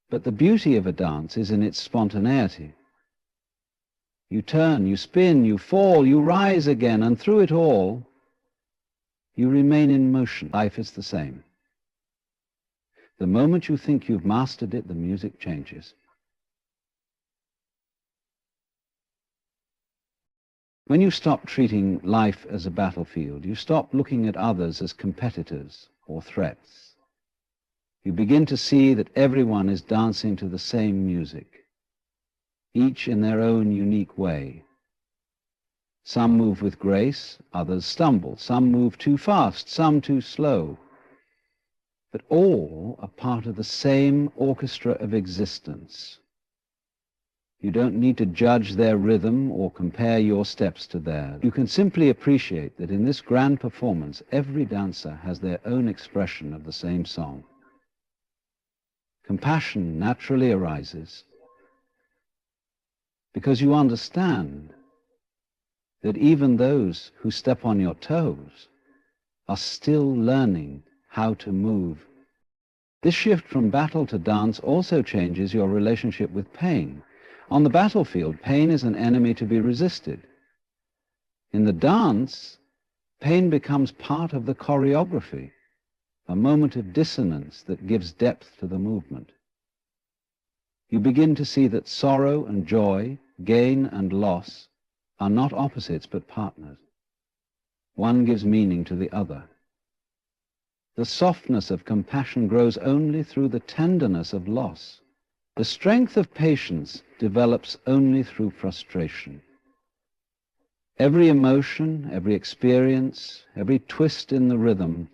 But the beauty of a dance is in its spontaneity. You turn, you spin, you fall, you rise again, and through it all, you remain in motion. Life is the same. The moment you think you've mastered it, the music changes. When you stop treating life as a battlefield, you stop looking at others as competitors or threats. You begin to see that everyone is dancing to the same music, each in their own unique way. Some move with grace, others stumble. Some move too fast, some too slow. But all are part of the same orchestra of existence. You don't need to judge their rhythm or compare your steps to theirs. You can simply appreciate that in this grand performance, every dancer has their own expression of the same song. Compassion naturally arises because you understand that even those who step on your toes are still learning how to move. This shift from battle to dance also changes your relationship with pain. On the battlefield, pain is an enemy to be resisted. In the dance, pain becomes part of the choreography, a moment of dissonance that gives depth to the movement. You begin to see that sorrow and joy, gain and loss, are not opposites but partners. One gives meaning to the other. The softness of compassion grows only through the tenderness of loss. The strength of patience develops only through frustration. Every emotion, every experience, every twist in the rhythm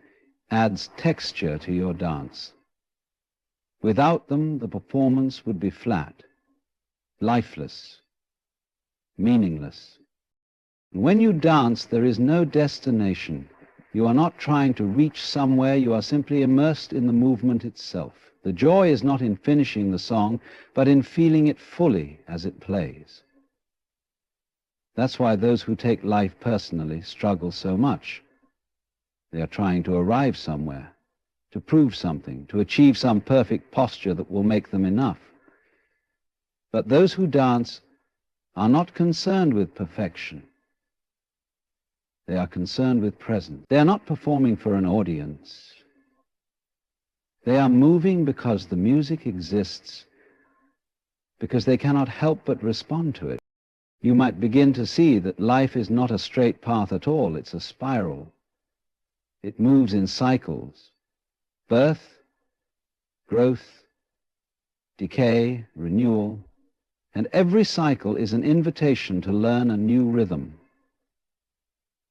adds texture to your dance. Without them, the performance would be flat, lifeless, meaningless. When you dance, there is no destination. You are not trying to reach somewhere. You are simply immersed in the movement itself. The joy is not in finishing the song, but in feeling it fully as it plays. That's why those who take life personally struggle so much. They are trying to arrive somewhere, to prove something, to achieve some perfect posture that will make them enough. But those who dance are not concerned with perfection. They are concerned with presence. They are not performing for an audience. They are moving because the music exists, because they cannot help but respond to it. You might begin to see that life is not a straight path at all, it's a spiral. It moves in cycles: birth, growth, decay, renewal, and every cycle is an invitation to learn a new rhythm.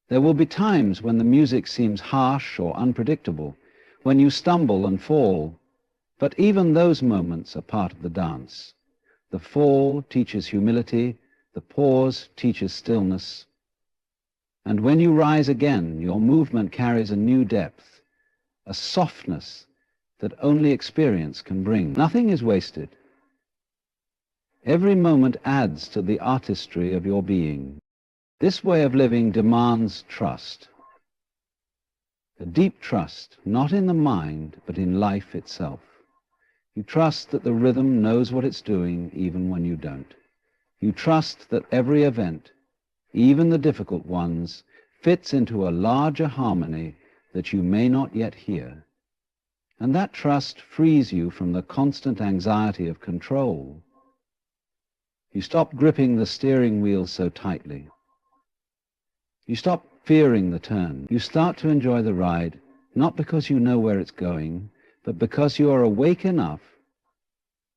There will be times when the music seems harsh or unpredictable, when you stumble and fall, but even those moments are part of the dance. The fall teaches humility, the pause teaches stillness, and when you rise again, your movement carries a new depth, a softness that only experience can bring. Nothing is wasted. Every moment adds to the artistry of your being. This way of living demands trust. A deep trust, not in the mind, but in life itself. You trust that the rhythm knows what it's doing, even when you don't. You trust that every event, even the difficult ones, fits into a larger harmony that you may not yet hear. And that trust frees you from the constant anxiety of control. You stop gripping the steering wheel so tightly. You stop fearing the turn. You start to enjoy the ride, not because you know where it's going, but because you are awake enough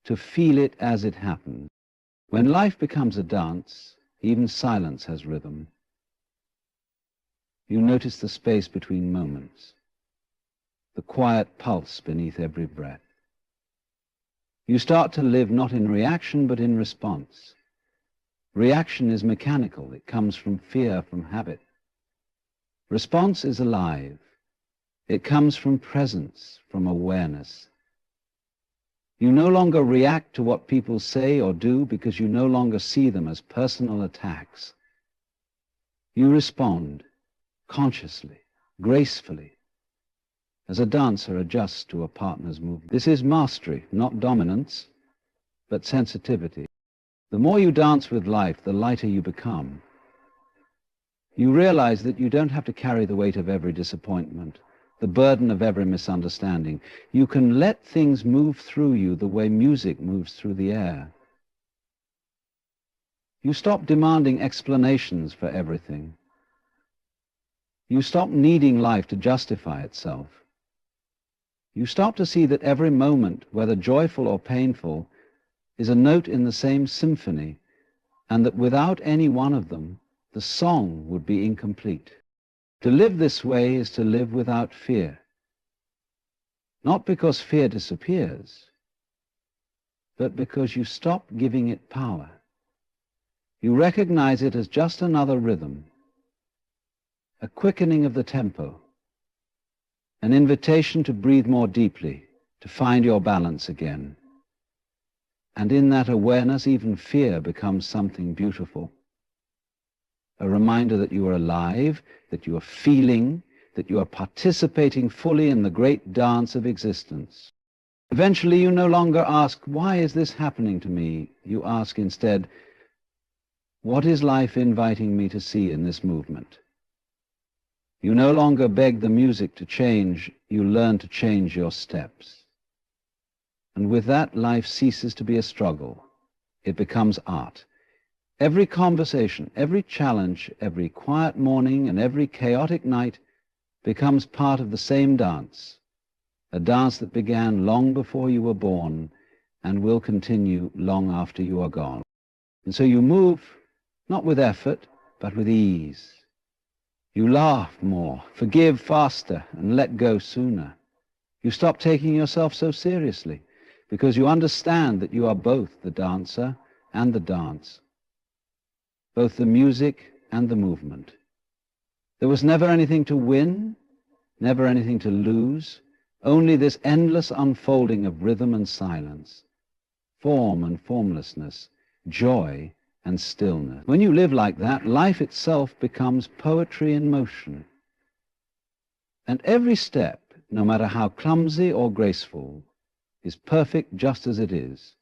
to feel it as it happens. When life becomes a dance, even silence has rhythm. You notice the space between moments, the quiet pulse beneath every breath. You start to live not in reaction, but in response. Reaction is mechanical. It comes from fear, from habit. Response is alive. It comes from presence, from awareness. You no longer react to what people say or do because you no longer see them as personal attacks. You respond consciously, gracefully, as a dancer adjusts to a partner's movement. This is mastery, not dominance, but sensitivity. The more you dance with life, the lighter you become. You realize that you don't have to carry the weight of every disappointment, the burden of every misunderstanding. You can let things move through you the way music moves through the air. You stop demanding explanations for everything. You stop needing life to justify itself. You stop to see that every moment, whether joyful or painful, is a note in the same symphony, and that without any one of them, the song would be incomplete. To live this way is to live without fear. Not because fear disappears, but because you stop giving it power. You recognize it as just another rhythm, a quickening of the tempo, an invitation to breathe more deeply, to find your balance again. And in that awareness, even fear becomes something beautiful. A reminder that you are alive, that you are feeling, that you are participating fully in the great dance of existence. Eventually, you no longer ask, why is this happening to me? You ask instead, what is life inviting me to see in this movement? You no longer beg the music to change, you learn to change your steps. And with that, life ceases to be a struggle. It becomes art. Every conversation, every challenge, every quiet morning, and every chaotic night becomes part of the same dance, a dance that began long before you were born and will continue long after you are gone. And so you move, not with effort, but with ease. You laugh more, forgive faster, and let go sooner. You stop taking yourself so seriously, because you understand that you are both the dancer and the dance, both the music and the movement. There was never anything to win, never anything to lose, only this endless unfolding of rhythm and silence, form and formlessness, joy and stillness. When you live like that, life itself becomes poetry in motion. And every step, no matter how clumsy or graceful, is perfect just as it is.